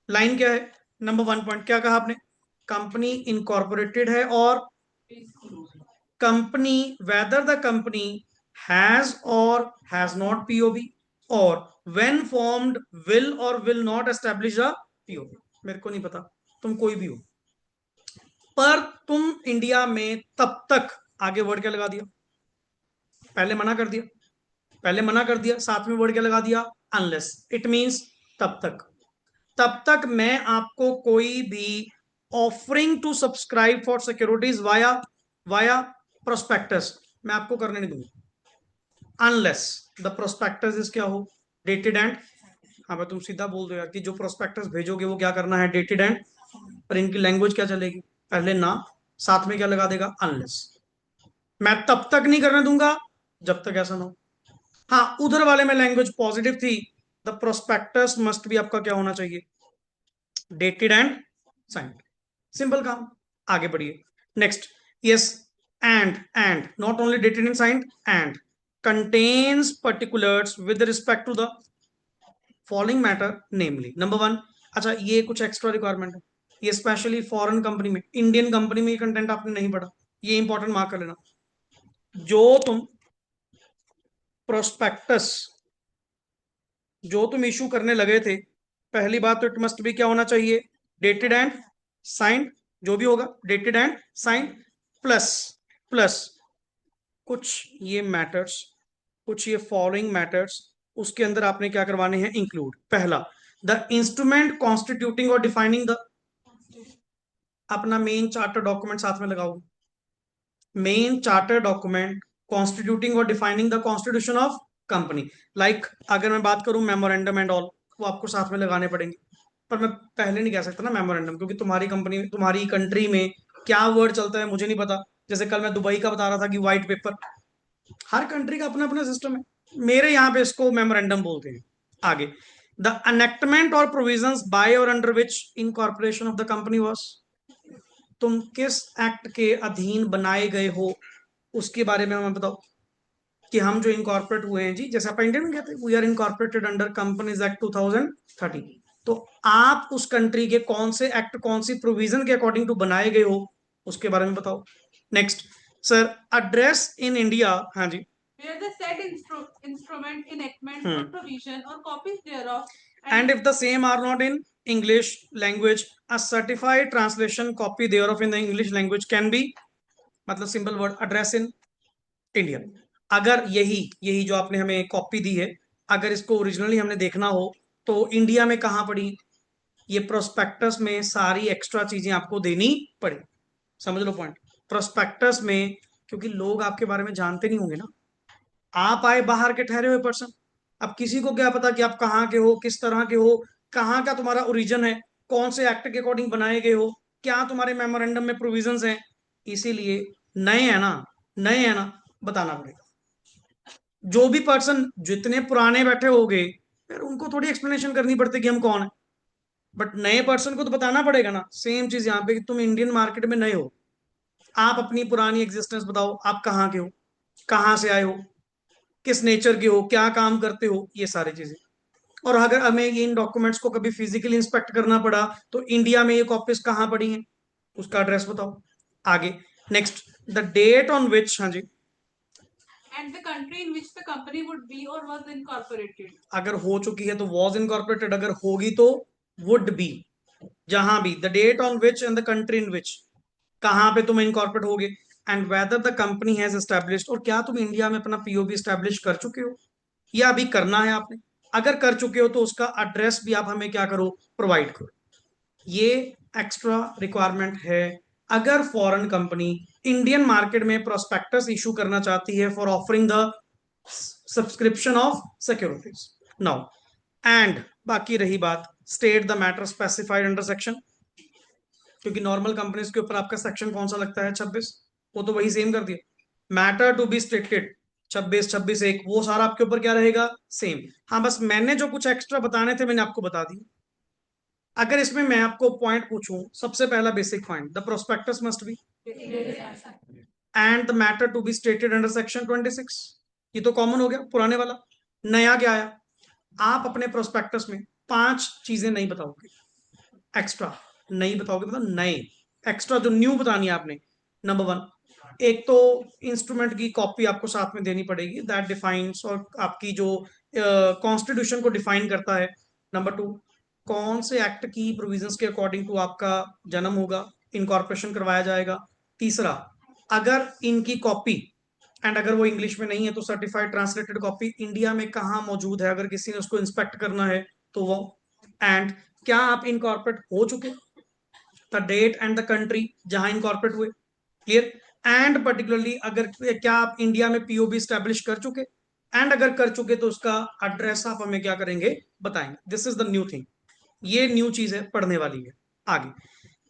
लाइन क्या है, नंबर 1 पॉइंट क्या कहा आपने, कंपनी इनकॉर्पोरेटेड है, और company, weather the company has or has not POB, और when formed will or will not establish a POB. मेरे को नहीं पता तुम कोई भी हो, पर तुम इंडिया में तब तक, आगे वर्ड क्या लगा दिया, पहले मना कर दिया, पहले मना कर दिया, साथ में वर्ड क्या लगा दिया, अनलेस, इट मींस तब तक, तब तक मैं आपको कोई भी offering to subscribe for securities via via prospectus मैं आपको करने नहीं दूंगा, अनलेस द प्रोस्पेक्टस इज क्या हो, डेटेड एंड, हाँ भाई तुम सीधा बोल दो यार कि जो प्रोस्पेक्टस भेजोगे वो क्या करना है, डेटेड एंड, पर इनकी लैंग्वेज क्या चलेगी, पहले ना, साथ में क्या लगा देगा, अनलेस। मैं तब तक नहीं करने दूंगा जब तक ऐसा ना हो। हाँ, उधर वाले में लैंग्वेज पॉजिटिव थी, द प्रोस्पेक्टस मस्ट भी आपका क्या होना चाहिए, डेटेड एंड साइंड, सिंपल काम। आगे बढ़िए, next, yes, and not only dated and signed, and contains particulars with respect to the following matter, namely, number 1। अच्छा, ये कुछ एक्स्ट्रा रिक्वायरमेंट है, ये स्पेशली फॉरेन कंपनी में, इंडियन कंपनी में ये कंटेंट आपने नहीं पढ़ा, ये इंपॉर्टेंट मार्क कर लेना। जो तुम प्रोस्पेक्टस, जो तुम इशू करने लगे थे, पहली बात तो इट मस्ट भी क्या होना चाहिए, डेटेड एंड साइंड, जो भी होगा dated and signed, plus plus कुछ ये मैटर्स, कुछ ये फॉलोइंग मैटर्स, उसके अंदर आपने क्या करवाने हैं, इंक्लूड। पहला, द इंस्ट्रूमेंट कॉन्स्टिट्यूटिंग और डिफाइनिंग द, अपना मेन चार्टर डॉक्यूमेंट साथ में लगाओ, मेन चार्टर डॉक्यूमेंट कॉन्स्टिट्यूटिंग और defining the constitution of company. Like अगर मैं बात करूं मेमोरेंडम एंड ऑल, वो आपको साथ में लगाने पड़ेंगे, पर मैं पहले नहीं कह सकता ना मेमोरेंडम, क्योंकि तुम्हारी कंपनी, तुम्हारी कंट्री में क्या वर्ड चलता है मुझे नहीं पता, जैसे कल मैं दुबई का बता रहा था कि व्हाइट पेपर, हर कंट्री का अपना अपना सिस्टम है। मेरे यहाँ पे इसको मेमोरेंडम बोलते हैं। आगे, द अनेक्टमेंट और प्रोविजंस बाय और under which incorporation of the company was, तुम किस एक्ट के अधीन बनाए गए हो उसके बारे में हमें बताओ कि हम जो इनकॉर्पोरेट हुए हैं जी, जैसे आप इंडियन में कहते हैं we are incorporated under companies act 2013, तो आप उस कंट्री के कौन से एक्ट, कौन सी प्रोविजन के अकॉर्डिंग टू बनाए गए हो उसके बारे में बताओ। Next sir, address in India, हाँ जी, where the said instrument enactment or provision or copies thereof and if the same are not in English language, a certified translation copy thereof in the English language can be, मतलब simple word, address in India. अगर यही यही जो आपने हमें copy दी है, अगर इसको ओरिजिनली हमने देखना हो तो इंडिया में कहाँ पड़ी, ये प्रोस्पेक्टस में सारी एक्स्ट्रा चीजें आपको देनी पड़ी। समझ लो पॉइंट, प्रोस्पेक्टस में, क्योंकि लोग आपके बारे में जानते नहीं होंगे ना, आप आए बाहर के ठहरे हुए पर्सन, अब किसी को क्या पता कि आप कहाँ के हो, किस तरह के हो, कहाँ का तुम्हारा ओरिजिन है, कौन से एक्ट के अकॉर्डिंग बनाए गए हो, क्या तुम्हारे मेमोरेंडम में प्रोविजंस हैं। इसीलिए नए है ना, नए है ना, बताना पड़ेगा। जो भी पर्सन जितने पुराने बैठे होंगे फिर उनको थोड़ी एक्सप्लेनेशन करनी पड़ती कि हम कौन है, बट नए पर्सन को तो बताना पड़ेगा ना। सेम चीज यहाँ पे कि तुम इंडियन मार्केट में नए हो, आप अपनी पुरानी एग्जिस्टेंस बताओ, आप कहाँ के हो, कहाँ से आए हो, किस नेचर के हो, क्या काम करते हो, ये सारी चीजें। और अगर हमें ये इन डॉक्यूमेंट्स को कभी फिजिकली इंस्पेक्ट करना पड़ा तो इंडिया में ये कॉपीज कहाँ पड़ी हैं, उसका एड्रेस बताओ। आगे, next, the date on which, हाँ जी, and the country in which the company would be or was incorporated, अगर हो चुकी है तो वॉज इनकॉर्पोरेटेड, अगर होगी तो वुड बी, जहां भी, the date on which and the country in which, कहां पे तुम इनकॉर्पोरेट होगे, and whether the company has established, और क्या तुम इंडिया में अपना पीओबी स्टैब्लिश कर चुके हो या अभी करना है आपने। अगर कर चुके हो तो उसका एड्रेस भी आप हमें क्या करो, प्रोवाइड करो। ये एक्स्ट्रा रिक्वायरमेंट है अगर फॉरेन कंपनी इंडियन मार्केट में प्रोस्पेक्टस इशू करना चाहती है for offering the subscription of securities. Now, and बाकी रही बात, state the matter specified under section, क्योंकि नॉर्मल कंपनीज के ऊपर आपका सेक्शन कौन सा लगता है, 26, वो तो वही सेम कर दिया। मैटर टू बी स्टेटेड 26, 26(1), वो सारा आपके ऊपर क्या रहेगा, सेम। हाँ, बस मैंने जो कुछ एक्स्ट्रा बताने थे मैंने आपको बता दी। अगर इसमें मैं आपको पॉइंट पूछूं, सबसे पहला basic point, the prospectus must be and the matter to be stated under section 26, ये तो कॉमन हो गया पुराने वाला। नया क्या आया, आप अपने प्रोस्पेक्टस में 5 चीजें नहीं बताओगे, एक्स्ट्रा नहीं बताओगे, मतलब नए, एक्स्ट्रा जो न्यू बतानी है आपने। नंबर 1, एक तो इंस्ट्रूमेंट की कॉपी आपको साथ में देनी पड़ेगी, दैट डिफाइंस, और आपकी जो कॉन्स्टिट्यूशन को डिफाइन करता है। नंबर 2, कौन से एक्ट की प्रोविजंस के अकॉर्डिंग टू आपका जन्म होगा, इनकॉर्पोरेशन करवाया जाएगा। तीसरा, अगर इनकी कॉपी, एंड अगर वो इंग्लिश में नहीं है तो सर्टिफाइड ट्रांसलेटेड कॉपी इंडिया में कहाँ मौजूद है, अगर किसी ने उसको इंस्पेक्ट करना है तो वो। एंड क्या आप इनकॉर्पोरेट हो चुके, the date and the country जहां इनकॉर्पोरेट हुए, क्लियर। एंड पर्टिकुलरली अगर क्या आप इंडिया में पीओबी स्टैब्लिश कर चुके, एंड अगर कर चुके तो उसका एड्रेस आप हमें क्या करेंगे, बताएंगे। This is the new thing, ये न्यू चीज है, पढ़ने वाली है आगे।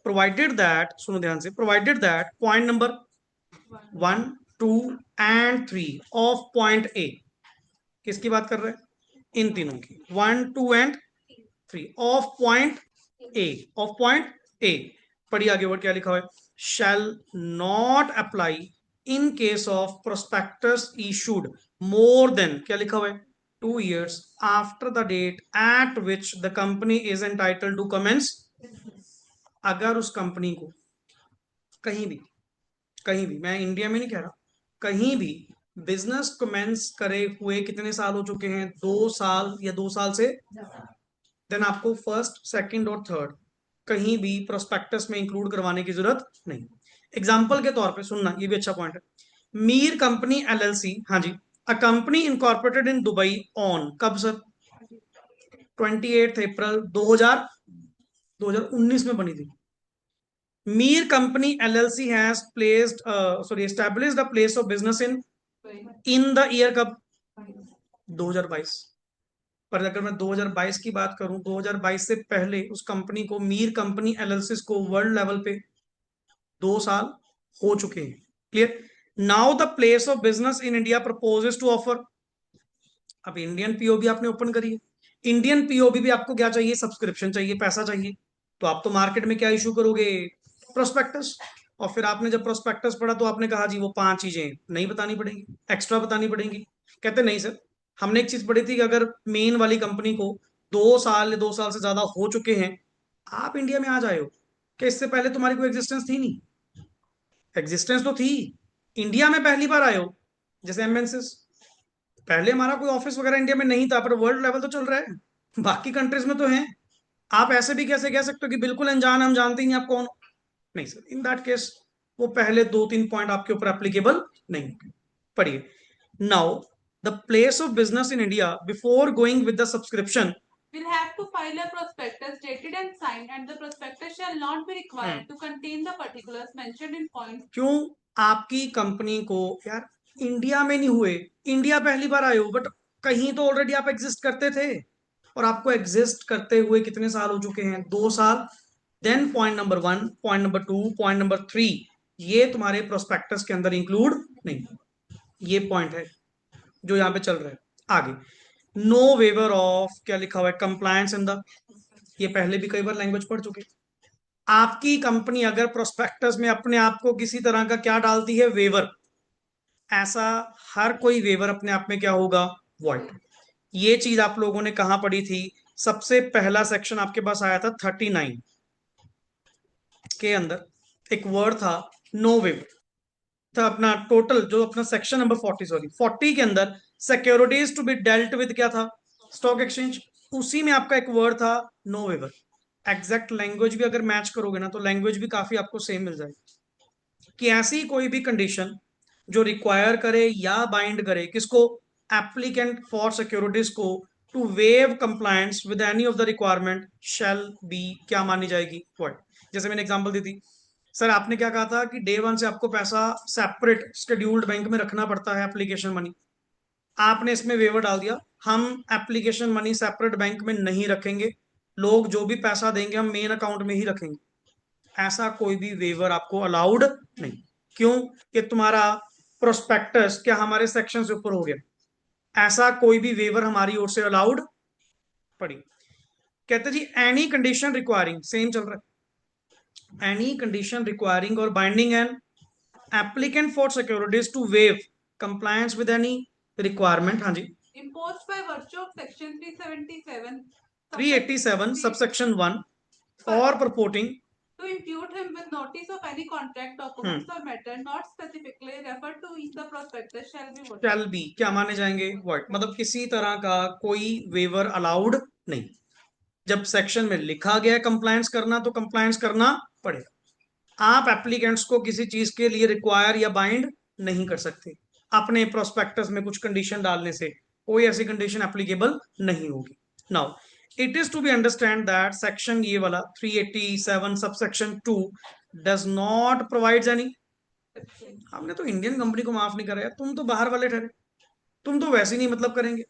प्रोवाइडेड दैट, सुनो ध्यान से, provided that point number 1, 2 and 3 of point ए, किसकी बात कर रहे हैं, इन तीनों की, 1, 2 and 3 of point A, of point A. पढ़िए आगे वर्ड क्या लिखा हुआ है, shall not apply in case of prospectus issued more than, क्या लिखा हुआ है, 2 years after the date at which the company is entitled to commence. अगर उस कंपनी को कहीं भी, कहीं भी, मैं इंडिया में नहीं कह रहा, कहीं भी बिजनेस कमेंस करे हुए कितने साल हो चुके हैं, 2 साल या 2 साल से, देन आपको फर्स्ट, सेकंड और थर्ड कहीं भी प्रोस्पेक्टस में इंक्लूड करवाने की जरूरत नहीं। एग्जाम्पल के तौर पे सुनना, ये भी अच्छा पॉइंट है। मीर कंपनी एलएलसी, हाँ जी, a company incorporated in Dubai on, कब सर, 28 अप्रैल 2019 में बनी थी। Mir company LLC has placed, sorry, established a place of business in the year कब, 2022। पर अगर मैं 2022 की बात करूं, 2022 से पहले उस कंपनी को, मीर कंपनी एनालिसिस को वर्ल्ड लेवल पे 2 साल हो चुके हैं। Clear? Now the place of business in India proposes to offer. अब इंडियन पीओबी आपने ओपन करी है, इंडियन पीओबी भी आपको क्या चाहिए? सब्सक्रिप्शन चाहिए, पैसा चाहिए। तो आप तो मार्केट में क्या इशू करोगे? प्रोस्पेक्टस। और फिर आपने जब प्रोस्पेक्टस पढ़ा तो आपने कहा जी वो 5 चीजें नहीं बतानी पड़ेंगी, एक्स्ट्रा बतानी पड़ेंगी। कहते नहीं सर, हमने एक चीज पढ़ी थी कि अगर मेन वाली कंपनी को 2 साल या 2 साल से ज्यादा हो चुके हैं, आप इंडिया में आ जाए हो, कि इससे पहले तुम्हारी कोई एग्जिस्टेंस थी नहीं? एग्जिस्टेंस तो थी, इंडिया में पहली बार आए हो। जैसे एमएनसीज, पहले हमारा कोई ऑफिस वगैरह इंडिया में नहीं था, पर वर्ल्ड लेवल तो चल रहा है, बाकी कंट्रीज में तो है। आप ऐसे भी कैसे कह सकते हो कि बिल्कुल अनजान, हम जानते ही नहीं आप कौन हो? नहीं सर, इन दैट केस वो पहले 2-3 पॉइंट आपके ऊपर एप्लीकेबल नहीं। पढ़िए, now the place of business in India before going with the subscription will have to file a prospectus dated and signed, and the prospectus shall not be required to contain the particulars mentioned in point. क्यों? आपकी company को, यार India में नहीं हुए, India पहली बार आए हो, बट कहीं तो ऑलरेडी आप एग्जिस्ट करते थे, और आपको एग्जिस्ट करते हुए कितने साल हो चुके हैं? 2 साल। Then point number 1, point number 2, point number 3, ये तुम्हारे प्रोस्पेक्टस के अंदर इंक्लूड नहीं। ये पॉइंट है जो यहाँ पे चल रहा है। आगे, नो वेवर ऑफ, क्या लिखा हुआ है? कंप्लायंस इन द, ये पहले भी कई बार लैंग्वेज पढ़ चुके। आपकी कंपनी अगर प्रोस्पेक्टस में अपने आप को किसी तरह का क्या डालती है? वेवर। ऐसा हर कोई वेवर अपने आप में क्या होगा? वॉइड। ये चीज आप लोगों ने कहां पढ़ी थी? सबसे पहला सेक्शन आपके पास आया था 39 के अंदर, एक वर्ड था नो वेवर था। अपना टोटल जो अपना सेक्शन नंबर 40, सॉरी 40 के अंदर, securities to be dealt with क्या था? Stock exchange. उसी में आपका एक वर्ड था नो वेवर। एग्जैक्ट लैंग्वेज भी अगर मैच करोगे ना, तो लैंग्वेज भी काफी आपको सेम मिल जाएगी, कि ऐसी कोई भी कंडीशन जो रिक्वायर करे या बाइंड करे किसको? एप्लीकेंट फॉर सिक्योरिटीज को, to waive compliance with any of the requirement shall be क्या मानी जाएगी? वॉइड। जैसे मैंने एग्जांपल दी थी, सर आपने क्या कहा था कि डे 1 से आपको पैसा सेपरेट शेड्यूल्ड बैंक में रखना पड़ता है, एप्लीकेशन मनी। आपने इसमें वेवर डाल दिया, हम एप्लीकेशन मनी सेपरेट बैंक में नहीं रखेंगे, लोग जो भी पैसा देंगे हम मेन अकाउंट में ही रखेंगे। ऐसा कोई भी वेवर आपको अलाउड नहीं। क्यों? कि तुम्हारा प्रोस्पेक्टस क्या हमारे सेक्शन से ऊपर हो गया? ऐसा कोई भी वेवर हमारी ओर से अलाउड। पड़ी, कहते जी एनी कंडीशन रिक्वायरिंग, सेम चल रहा है, any condition requiring or binding an applicant for securities to waive compliance with any requirement. हाँ जी, imposed by virtue of section 377 387 subsection 1 or purporting to impute him with notice of any contract documents or matter not specifically referred to in the prospectus shall be void. Shell be क्या माने जाएंगे? Void. मतलब किसी तरह का कोई waiver allowed नहीं। जब सेक्शन में लिखा गया है कंप्लायंस करना, तो कंप्लायंस करना पड़ेगा। आप एप्लीकेंट्स को किसी चीज के लिए रिक्वायर या बाइंड नहीं कर सकते। अपने प्रोस्पेक्टस में कुछ कंडीशन डालने से कोई ऐसी कंडीशन एप्लीकेबल नहीं होगी। Now it is to be understand that section ये वाला 387 subsection 2 does not provides any. हमने तो इंडियन कंपनी को माफ नहीं करा यार, तुम तो बाहर वाले ठहरे, तुम तो वैसे ही नहीं मतलब करेंगे।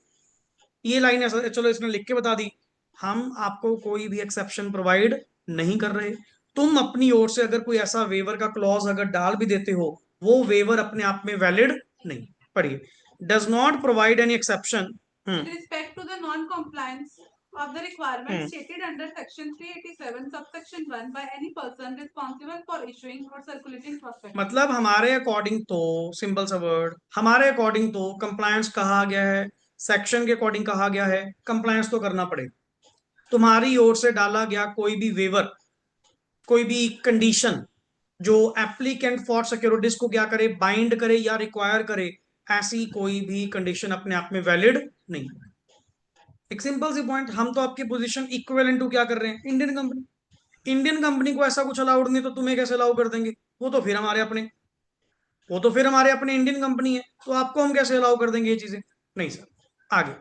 ये लाइन ऐसा, चलो इसने लिख के बता दी, हम आपको कोई भी एक्सेप्शन प्रोवाइड नहीं कर रहे। तुम अपनी ओर से अगर कोई ऐसा वेवर का क्लॉज अगर डाल भी देते हो, वो वेवर अपने आप में वैलिड नहीं। पढ़िए, does not provide any exception with respect to the non-compliance of the requirements stated under section 387 subsection 1 by any person responsible for issuing or circulating prospectus. मतलब हमारे अकॉर्डिंग तो, सिंपल सा वर्ड, हमारे अकॉर्डिंग तो compliance कहा गया है, section के अकॉर्डिंग कहा गया है, कंप्लायंस तो करना पड़ेगा। तुम्हारी ओर से डाला गया कोई भी वेवर, कोई भी कंडीशन जो एप्लीकेंट फॉर सिक्योरिटीज को क्या करे? बाइंड करे या रिक्वायर करे, ऐसी कोई भी कंडीशन अपने आप में वैलिड नहीं। एक सिंपल सी पॉइंट, हम तो आपकी पोजीशन इक्विवेलेंट टू क्या कर रहे हैं? Indian company. इंडियन कंपनी को ऐसा कुछ अलाउड नहीं, तो तुम्हें कैसे अलाउ कर देंगे? वो तो फिर हमारे अपने, वो तो फिर हमारे अपने इंडियन कंपनी है, तो आपको हम कैसे अलाउ कर देंगे ये चीजें? नहीं सर। आगे,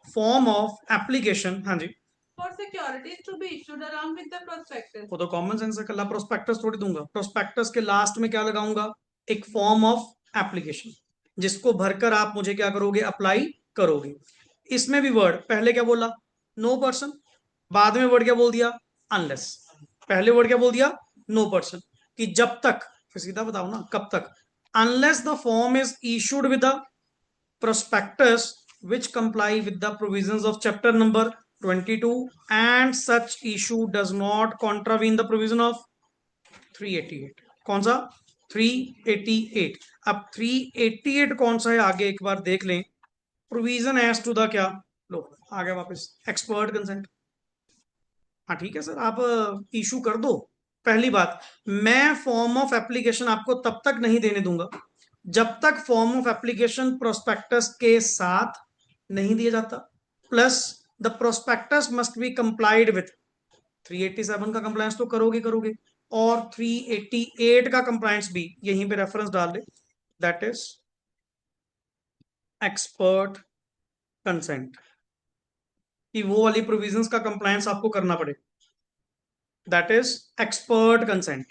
फॉर्म ऑफ एप्लीकेशन। हाँ जी, for securities to be issued along with the prospectus. वो तो कॉमन सेंस है, कल प्रोस्पेक्टस थोड़ी दूंगा। प्रोस्पेक्टस के लास्ट में क्या लगाऊंगा? एक फॉर्म ऑफ एप्लीकेशन, जिसको भरकर आप मुझे क्या करोगे? अप्लाई करोगे। इसमें भी वर्ड, पहले क्या बोला? नो पर्सन, बाद में वर्ड क्या बोल दिया? अनलेस। पहले वर्ड क्या बोल दिया? नो पर्सन, कि जब तक, फिर सीधा बताओ ना, कब तक? unless the form is issued with the prospectus which comply with the provisions of chapter number 22 and such issue does not contravene the provision of 388. कौन सा 388? अब 388 कौन सा है आगे एक बार देख लें. प्रोविजन एज टू द क्या, लो आ गया वापस एक्सपर्ट कंसेंट. हाँ ठीक है सर, आप इशू कर दो. पहली बात, मैं फॉर्म ऑफ एप्लीकेशन आपको तब तक नहीं देने दूंगा जब तक फॉर्म ऑफ एप्लीकेशन प्रोस्पेक्टस के साथ नहीं दिया जाता. Plus the prospectus must B complied with 387 का कंप्लायंस तो करोगे करोगे, और 388 का कंप्लायंस भी यहीं पे रेफरेंस डाल दे, दैट इज एक्सपर्ट कंसेंट, कि वो वाली प्रोविजंस का कंप्लायंस आपको करना पड़े, that is expert consent.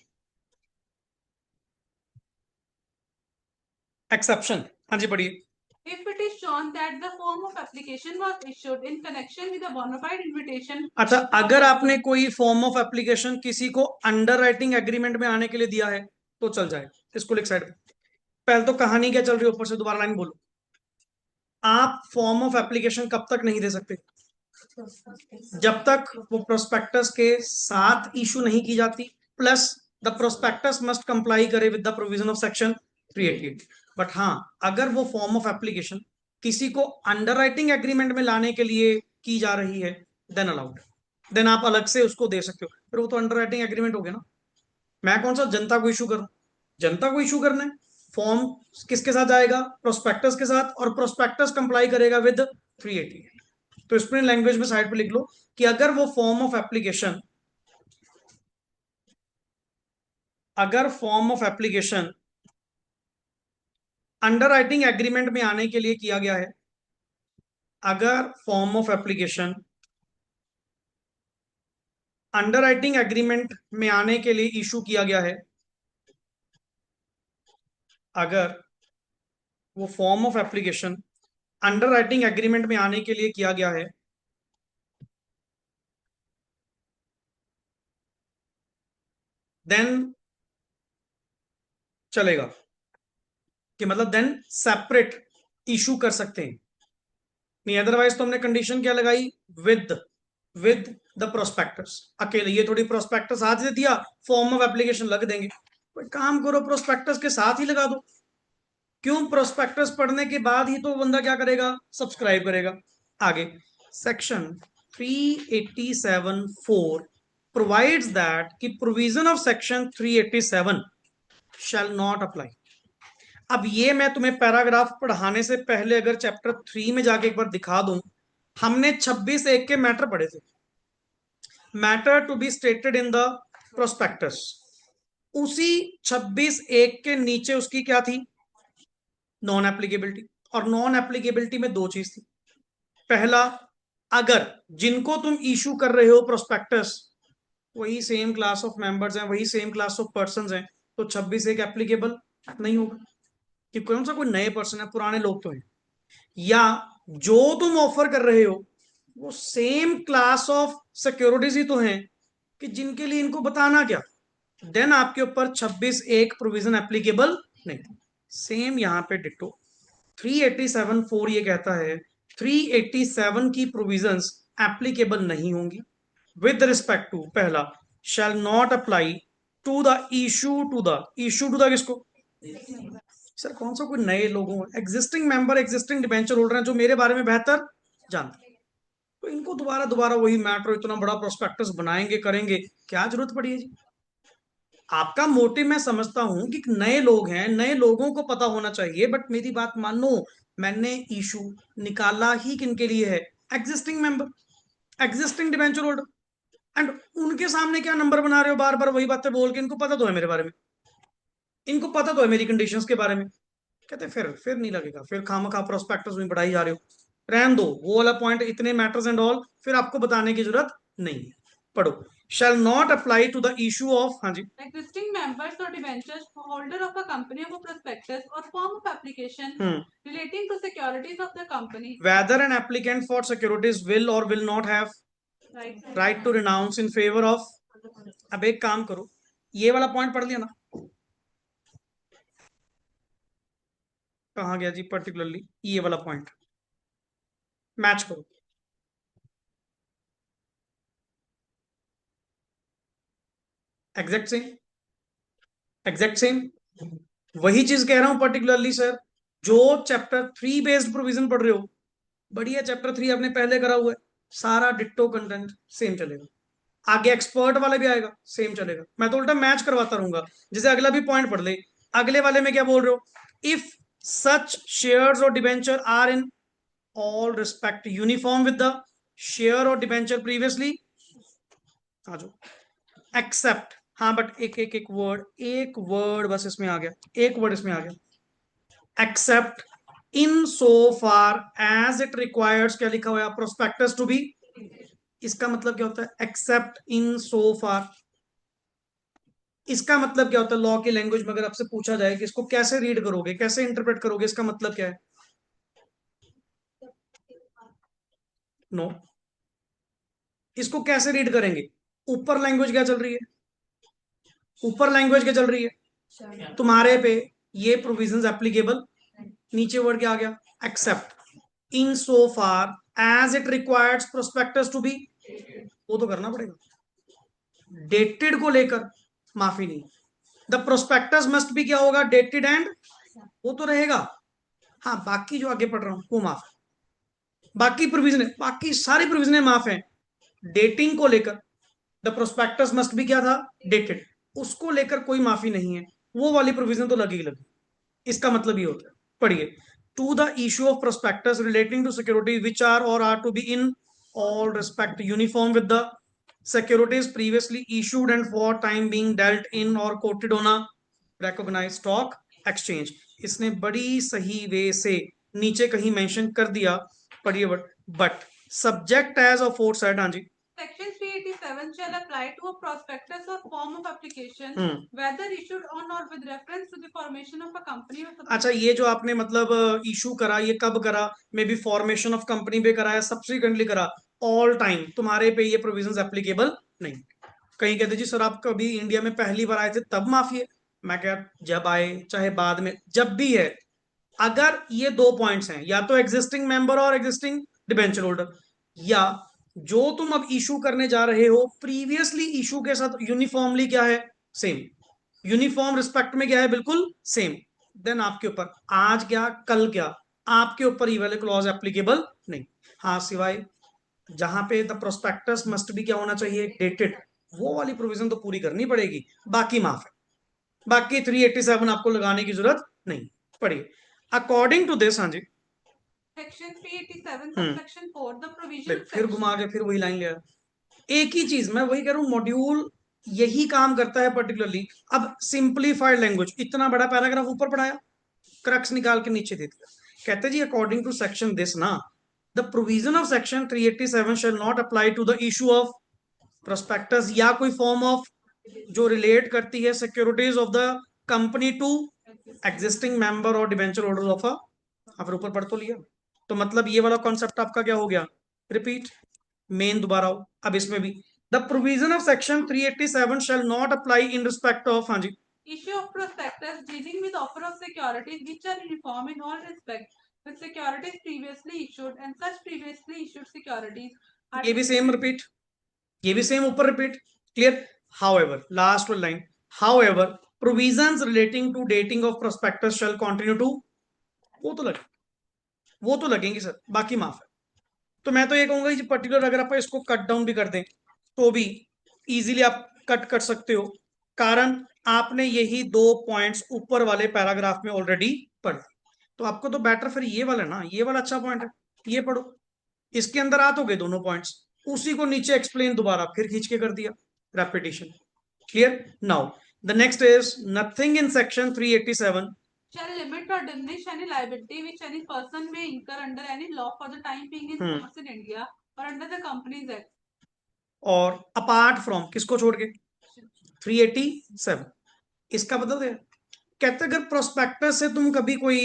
Exception, हाँ जी पढ़िए. If it is shown that the form of application was issued in connection with a bona fide invitation. अच्छा, अगर आपने कोई फॉर्म ऑफ एप्लीकेशन किसी को अंडर राइटिंग एग्रीमेंट में आने के लिए दिया है तो चल जाए. इसको लिख साइड पे. पहले तो कहानी क्या चल रही है, ऊपर से दोबारा लाइन बोलो. आप फॉर्म ऑफ एप्लीकेशन कब तक नहीं दे सकते? जब तक वो प्रोस्पेक्टस के साथ इशू नहीं की जाती, plus the prospectus must comply करे with the provision of section 388. बट हाँ, अगर वो फॉर्म ऑफ एप्लीकेशन किसी को अंडरराइटिंग एग्रीमेंट में लाने के लिए की जा रही है, देन अलाउड, देन आप अलग से उसको दे सकते हो. फिर वो तो अंडरराइटिंग एग्रीमेंट हो गया ना. मैं कौन सा जनता को इशू करूं? जनता को इशू करना है, फॉर्म किसके साथ जाएगा? प्रोस्पेक्टस के साथ, और प्रोस्पेक्टस कंप्लाई करेगा विद 388. तो स्प्लेन लैंग्वेज में साइड पे लिख लो कि अगर वो फॉर्म ऑफ एप्लीकेशन, अगर form of application under writing agreement में आने के लिए किया गया है, अगर form of application under writing agreement में आने के लिए इशू किया गया है, अगर वो form of application under writing agreement में आने के लिए किया गया है, देन चलेगा, कि मतलब देन सेपरेट इशू कर सकते हैं. नहीं अदरवाइज तो हमने कंडीशन क्या लगाई? With the prospectus. अकेले ये थोड़ी प्रोस्पेक्टस आज दे दिया फॉर्म ऑफ एप्लीकेशन लग देंगे. कोई काम करो, प्रोस्पेक्टस के साथ ही लगा दो. क्यों? प्रोस्पेक्टस पढ़ने के बाद ही तो बंदा क्या करेगा? सब्सक्राइब करेगा. आगे सेक्शन 387(4) प्रोवाइड्स दैट कि provision of section 387 shell not apply. अब ये मैं तुम्हें पैराग्राफ पढ़ाने से पहले अगर चैप्टर 3 में जाके एक बार दिखा दूं, हमने 26(1) के मैटर पढ़े थे. Matter to be stated in the prospectus. उसी 26(1) के नीचे उसकी क्या थी? Non applicability. और नॉन एप्लीकेबिलिटी में दो चीज थी. पहला, अगर जिनको तुम इशू कर रहे हो प्रोस्पेक्टस वही सेम क्लास ऑफ मेंबर्स हैं, वही सेम क्लास ऑफ पर्संस हैं, तो 26(1) एप्लीकेबल नहीं होगा, कि कौन सा कोई नए पर्सन है, पुराने लोग तो हैं. या जो तुम ऑफर कर रहे हो वो सेम क्लास ऑफ सिक्योरिटीज ही तो हैं, कि जिनके लिए इनको बताना क्या, देन आपके ऊपर 26(1) प्रोविजन एप्लीकेबल नहीं. सेम यहां पे डिट्टो 387(4) ये कहता है 387 की प्रोविजंस एप्लीकेबल नहीं होंगी विद रिस्पेक्ट टू, पहला, shall not apply to the issue to the किसको? सर कौन सा कोई नए लोगों, existing member, existing debenture holder हैं जो मेरे बारे में बेहतर जानते हैं, तो इनको दोबारा दोबारा वही मैटर, इतना बड़ा प्रोस्पेक्टस बनाएंगे करेंगे, क्या जरूरत पड़ी है जी? आपका मोटिव मैं समझता हूं कि नए लोग हैं, नए लोगों को पता होना चाहिए, बट मेरी बात मानो, मैंने इशू निकाला ही किनके लिए है? Existing member, existing debenture holder. And उनके सामने क्या नंबर बना रहे हो बार बार वही बातें बोल के? इनको पता तो है मेरे बारे में, इनको पता तो है मेरी कंडीशंस के बारे में. कहते फिर नहीं लगेगा, फिर खामखा प्रोस्पेक्टस में बढ़ाई जा रहे हो. रहन दो वो वाला पॉइंट, इतने मैटर्स एंड ऑल फिर आपको बताने की जरूरत नहीं है. पढ़ो. shall not apply to the issue of, हाँ जी, existing members or debentures holder of a company of a prospectus or form of application relating to securities of the company, whether an applicant for securities will or will not have right to renounce in favor of. अब एक काम करो, ये वाला point पढ़ लिया ना, कहाँ गया जी पर्टिकुलरली ये वाला पॉइंट, मैच करो। एग्जैक्ट सेम, एग्जैक्ट सेम, वही चीज कह रहा हूं पर्टिकुलरली सर। जो चैप्टर 3 बेस्ड प्रोविजन पढ़ रहे हो, बढ़िया, चैप्टर 3 आपने पहले करा हुआ है, सारा डिट्टो कंटेंट सेम चलेगा। आगे एक्सपर्ट वाला भी आएगा, सेम चलेगा। मैं तो उल्टा मैच करवाता रहूंगा। जैसे अगला भी पॉइंट पढ़ ले, अगले वाले में क्या बोल रहे हो, if such shares or debenture are in all respect uniform with the share or debenture previously, आ जाओ, एक्सेप्ट, हाँ बट एक एक एक वर्ड बस इसमें आ गया, एक वर्ड इसमें आ गया, except in so far as it requires, क्या लिखा हुआ है, प्रोस्पेक्टस टू बी। इसका मतलब क्या होता है एक्सेप्ट इन सो फार, इसका मतलब क्या होता है लॉ की लैंग्वेज में, अगर आपसे पूछा जाए कि इसको कैसे रीड करोगे, कैसे इंटरप्रेट करोगे, इसका मतलब क्या है? नो, इसको कैसे रीड करेंगे? ऊपर लैंग्वेज क्या चल रही है, ऊपर लैंग्वेज क्या चल रही है तुम्हारे पे, ये प्रोविजंस एप्लीकेबल, नीचे वर्ड क्या आ गया, except in so far as it requires prospectus to be, वो तो करना पड़ेगा। डेटेड को लेकर माफी नहीं, द प्रोस्पेक्टस मस्ट बी क्या होगा, डेटेड एंड, वो तो रहेगा। हाँ बाकी जो आगे पढ़ रहा हूं वो माफ है, बाकी प्रोविजन, बाकी सारी प्रोविजन माफ है। डेटिंग को लेकर द प्रोस्पेक्टस मस्ट बी क्या था, डेटेड, उसको लेकर कोई माफी नहीं है, वो वाली प्रोविजन तो लगी लगी। इसका मतलब ये होता है, पढ़िए, to the issue of prospectus relating to security which are or are to be in all respect uniform with the securities previously issued and for time being dealt in or quoted on a recognized stock exchange। इसने बड़ी सही वे से नीचे कहीं mention कर दिया, पढ़िए, but subject as अफोरसाइड, हाँ जी, Section 387 shall apply to a prospectus or form of application, whether issued on or with reference to the formation of a company or subsidiary। अच्छा, ये जो आपने मतलब इशू करा, ये कब करा, may be formation of company पे करा है, सब्सिक्वेंटली करा, ऑल टाइम तुम्हारे पे ये प्रोविजंस एप्लीकेबल नहीं। कहीं कहते जी सर आप कभी इंडिया में पहली बार आए थे तब माफी है, मैं क्या, जब आए चाहे बाद में, जब भी है, अगर ये दो पॉइंट्स हैं, या तो एग्जिस्टिंग मेंबर और एग्जिस्टिंग डिबेंचर होल्डर, या जो तुम अब इशू करने जा रहे हो प्रीवियसली इशू के साथ यूनिफॉर्मली क्या है, सेम, यूनिफॉर्म रिस्पेक्ट में क्या है, बिल्कुल सेम, देन आपके ऊपर आज क्या कल क्या, आपके ऊपर ये वाले क्लॉज एप्लीकेबल नहीं। हाँ सिवाय जहां पे द प्रोस्पेक्टस मस्ट भी क्या होना चाहिए, डेटेड, वो वाली प्रोविजन तो पूरी करनी पड़ेगी, बाकी माफ है। बाकी 387 आपको लगाने की जरूरत नहीं। पढ़िए, अकॉर्डिंग टू दिस, हाँ जी, Section 387 subsection 4 the provision फिर घुमा के फिर वही लाइन ले आया। एक ही चीज, मैं वही कह रहा हूं, मॉड्यूल यही काम करता है पर्टिकुलरली। अब सिंप्लीफाइड लैंग्वेज, इतना बड़ा पैराग्राफ ऊपर पढ़ाया, क्रक्स निकाल के नीचे दे दिया, कहते जी अकॉर्डिंग टू सेक्शन दिस ना, the provision of section 387 shall not apply to the issue of prospectus या कोई फॉर्म ऑफ जो रिलेट करती है securities of the company to existing member or debenture holder of a, फिर ऊपर पढ़ तो लिया। तो मतलब ये वाला कॉन्सेप्ट आपका क्या हो गया, रिपीट, मेन दोबारा हो। अब इसमें भी the provision of section 387 shall not apply in respect of, हाँ जी, issue of prospectus dealing with offer of securities which are uniform in all respects with securities previously issued and such previously issued securities are, ये भी same repeat, ये भी same ऊपर repeat, clear. However, last line, however provisions relating to dating of prospectus shall continue to, वो तो लगे, वो तो लगेंगे सर, बाकी माफ है। तो मैं तो ये कहूंगा कि पर्टिकुलर अगर आप इसको कट डाउन भी कर दें तो भी इजीली आप कट कर सकते हो, कारण आपने यही दो पॉइंट्स ऊपर वाले पैराग्राफ में ऑलरेडी पढ़े। तो आपको तो बेटर फिर ये वाला ना, ये वाला अच्छा पॉइंट है, ये पढ़ो, इसके अंदर आ तो गए दोनों पॉइंट्स, उसी को नीचे एक्सप्लेन दोबारा फिर खींच के कर दिया, repetition, clear. Now the next is nothing in section 387 shall limit or diminish any liability which any person may incur under any law for the time being in force in India or under the Companies Act, और apart from, किसको छोड़ के, 387, इसका बदल दिया। कहते अगर prospectus से तुम कभी कोई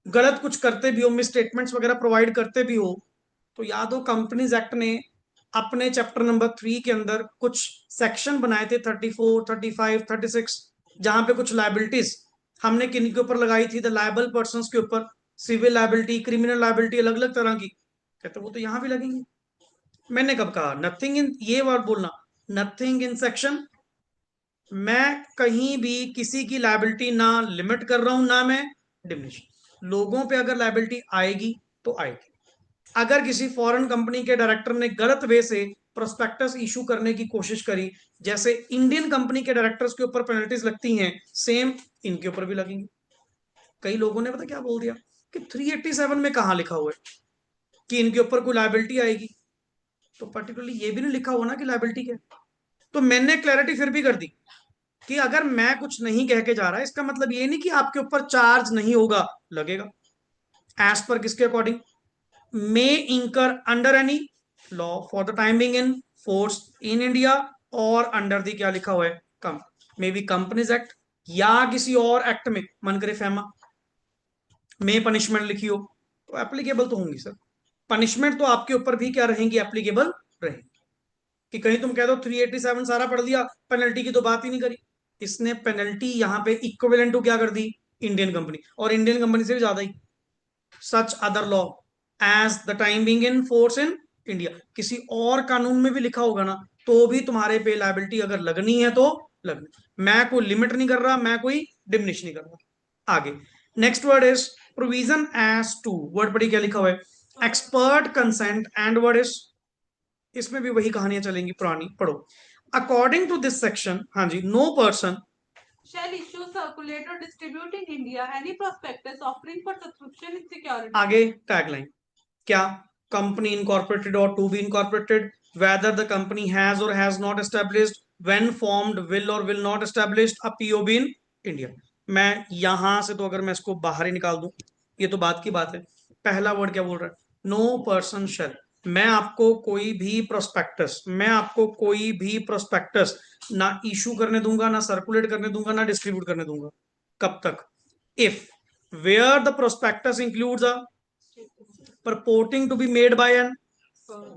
गलत कुछ करते भी हो, मिस स्टेटमेंट्स वगैरह प्रोवाइड करते भी हो, तो याद हो कंपनीज एक्ट ने अपने चैप्टर नंबर 3 के अंदर कुछ सेक्शन बनाए थे, 34, 35, 36, जहां पे कुछ लाइबिलिटीज हमने किन के ऊपर लगाई थी? द लायबल पर्सन के ऊपर। सिविल लायबिलिटी, क्रिमिनल लायबिलिटी अलग अलग तरह की। कहते वो तो यहां भी लगेंगे। मैंने कब कहा? नथिंग इन, ये वर्ड बोलना, नथिंग इन सेक्शन। मैं कहीं भी किसी की लायबिलिटी ना लिमिट कर रहा हूं, ना मैं डिमिनिश। लोगों पे अगर लायबिलिटी आएगी तो आएगी। अगर किसी फॉरेन कंपनी के डायरेक्टर ने गलत वे से प्रोस्पेक्टस इशू करने की कोशिश करी, जैसे इंडियन कंपनी के डायरेक्टर्स के ऊपर पेनल्टीज लगती हैं, सेम इनके ऊपर भी लगेंगी। कई लोगों ने पता क्या बोल दिया कि 387 में कहां लिखा हुआ है कि इनके ऊपर कोई लायबिलिटी आएगी? तो पर्टिकुलरली ये भी नहीं लिखा हुआ ना कि लायबिलिटी क्या। तो मैंने क्लैरिटी फिर भी कर दी कि अगर मैं कुछ नहीं कह के जा रहा, इसका मतलब ये नहीं कि आपके ऊपर चार्ज नहीं होगा, लगेगा। एज पर किसके अकॉर्डिंग? मे इंकर under any law for the time being in force in India, और अंडर दी क्या लिखा हुआ है? कम, मे बी कंपनीज एक्ट या किसी और एक्ट में, मन करे फैमा में पनिशमेंट लिखी हो तो एप्लीकेबल तो होंगी सर। पनिशमेंट तो आपके ऊपर भी क्या रहेंगी? एप्लीकेबल रहेंगी। कि कहीं तुम कह दो 387 सारा पढ़ दिया, पेनल्टी की तो बात ही नहीं करी। इसने पेनल्टी यहां पे इक्विवेलेंट टू क्या कर दी? इंडियन कंपनी, और इंडियन कंपनी से भी ज्यादा ही। Such other law as the time being in force in India, किसी और कानून में भी लिखा होगा ना, तो भी तुम्हारे पे लायबिलिटी अगर लगनी है तो लगनी। मैं कोई लिमिट नहीं कर रहा, मैं कोई डिमिनिश नहीं कर रहा। आगे next word is provision as to, word पढ़ी क्या लिखा हुआ है? Expert consent and word is, इसमें भी वही कहानियां चलेंगी पुरानी, पढ़ो। अकॉर्डिंग टू दिस सेक्शन, हाँ जी, no person shall issue, circulate or distribute in India any prospectus offering for subscription in security. आगे टैगलाइन क्या? Company incorporated or to be incorporated, whether the company has or has not established, when formed, will or will not established a POB in India. मैं यहां से तो अगर मैं इसको बाहर ही निकाल दूं, ये तो बात की बात है। पहला वर्ड क्या बोल रहा है? No person shall. मैं आपको कोई भी प्रोस्पेक्टस, मैं आपको कोई भी प्रोस्पेक्टस ना इशू करने दूंगा, ना सर्कुलेट करने दूंगा, ना डिस्ट्रीब्यूट करने दूंगा। कब तक? If where the prospectus includes a purporting to be made by an,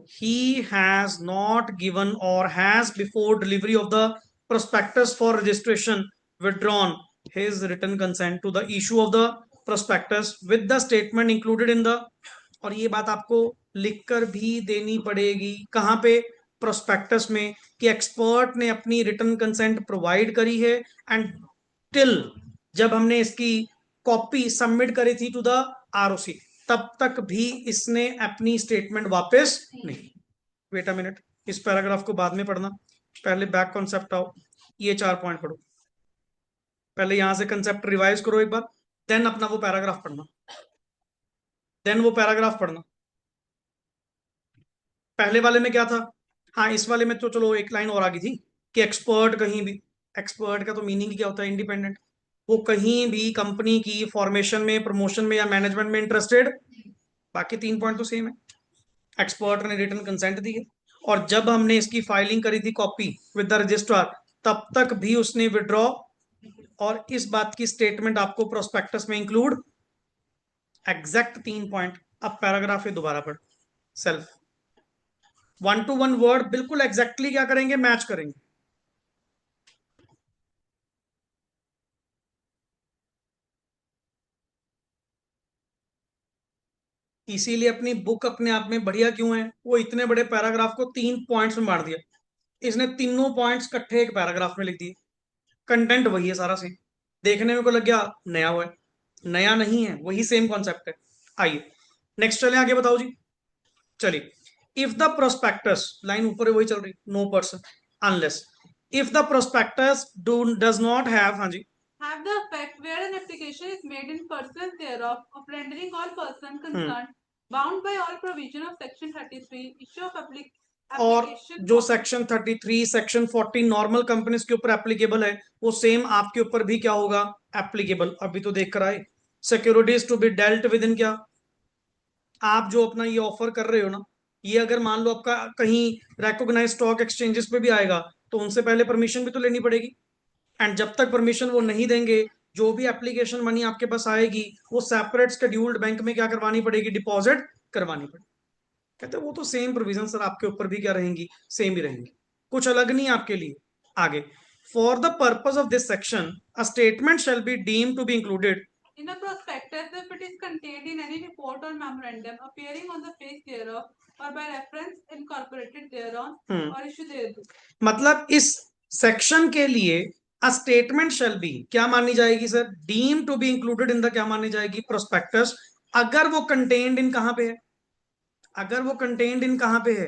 he has not given or has before delivery of the prospectus for registration withdrawn his written consent to the issue of the prospectus with the statement included in the, और ये बात आपको लिखकर भी देनी पड़ेगी कहां पे? प्रोस्पेक्टस में, कि एक्सपर्ट ने अपनी रिटर्न कंसेंट प्रोवाइड करी है, एंड टिल जब हमने इसकी कॉपी सबमिट करी थी टू द आरओसी, तब तक भी इसने अपनी स्टेटमेंट वापस नहीं। वेट अ मिनट, इस पैराग्राफ को बाद में पढ़ना, पहले बैक कॉन्सेप्ट आओ, ये 4 पॉइंट पढ़ो। पहले यहां से कंसेप्ट रिवाइज करो एक बार, देन अपना वो पैराग्राफ पढ़ना, देन वो पैराग्राफ पढ़ना। पहले वाले में क्या था? हाँ, इस वाले में तो चलो एक लाइन और आ गई थी कि एक्सपर्ट कहीं भी, एक्सपर्ट का तो मीनिंग क्या होता है? इंडिपेंडेंट। वो कहीं भी कंपनी की फॉर्मेशन में, प्रमोशन में या मैनेजमेंट में इंटरेस्टेड। बाकी 3 पॉइंट तो सेम है। एक्सपर्ट ने रिटर्न कंसेंट दी है, और जब हमने इसकी फाइलिंग करी थी कॉपी विद द रजिस्ट्रार, तब तक भी उसने विड्रॉ, और इस बात की स्टेटमेंट आपको प्रोस्पेक्टस में इंक्लूड। Exact 3 point. अब पैराग्राफ ये दोबारा पढ़, सेल्फ 1 to 1 वर्ड बिल्कुल एग्जैक्टली क्या करेंगे? मैच करेंगे। इसीलिए अपनी बुक अपने आप में बढ़िया क्यों है? वो इतने बड़े पैराग्राफ को 3 पॉइंट्स में बांट दिया, इसने तीनों पॉइंट्स इकट्ठे एक पैराग्राफ में लिख दिए। कंटेंट वही है सारा सेम। देखने में को लग गया नया हुआ है, नया नहीं है, वही सेम कॉन्सेप्ट है। आइए नेक्स्ट चले आगे, बताओ जी। चलिए, इफ द प्रोस्पेक्टस, लाइन ऊपर है वही चल रही, no person unless, if the prospectus do does not have, हाँ जी, have the effect where an application is made in pursuance thereof of rendering all person concerned bound by all provision of section 33 issue of और application जो section 33 section 40 normal companies के ऊपर applicable है, वो same आपके ऊपर भी क्या होगा? एप्लीकेबल। अभी तो देख कर आए, securities to be dealt with in क्या? आप जो अपना ये ऑफर कर रहे हो ना, ये अगर मान लो आपका कहीं रिकॉग्नाइज स्टॉक एक्सचेंजेस पे भी आएगा, तो उनसे पहले परमिशन भी तो लेनी पड़ेगी। एंड जब तक परमिशन वो नहीं देंगे, जो भी एप्लीकेशन मनी आपके पास आएगी, वो सेपरेट शेड्यूल्ड बैंक में क्या करवानी पड़ेगी? डिपॉजिट करवानी पड़ेगी। कहते हैं वो तो सेम प्रोविजन सर आपके ऊपर भी क्या रहेंगी? सेम ही रहेंगी, कुछ अलग नहीं आपके लिए। आगे For the purpose of this section, a statement shall be deemed to be included in a prospectus if it is contained in any report or memorandum appearing on the face thereof or by reference incorporated thereon or issued thereto. मतलब इस section के लिए a statement shell be क्या मानी जाएगी सर? Deem to be included in the क्या मानी जाएगी? प्रोस्पेक्टस। अगर वो कंटेन्ड इन कहां पे है? अगर वो कंटेन्ड इन कहां पे है?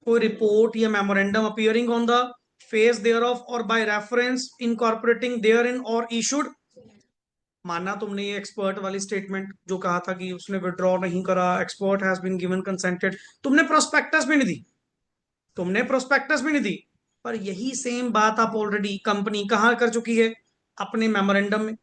कोई रिपोर्ट या memorandum appearing on the face thereof or by reference incorporating therein or issued. माना तुमने ये एक्सपर्ट वाली स्टेटमेंट जो कहा था कि उसने विड्रॉ नहीं करा, expert has been given consented, तुमने प्रोस्पेक्टस भी नहीं दी, तुमने प्रोस्पेक्टस भी नहीं दी। पर यही सेम बात आप ऑलरेडी कंपनी कहां कर चुकी है? अपने मेमोरेंडम में,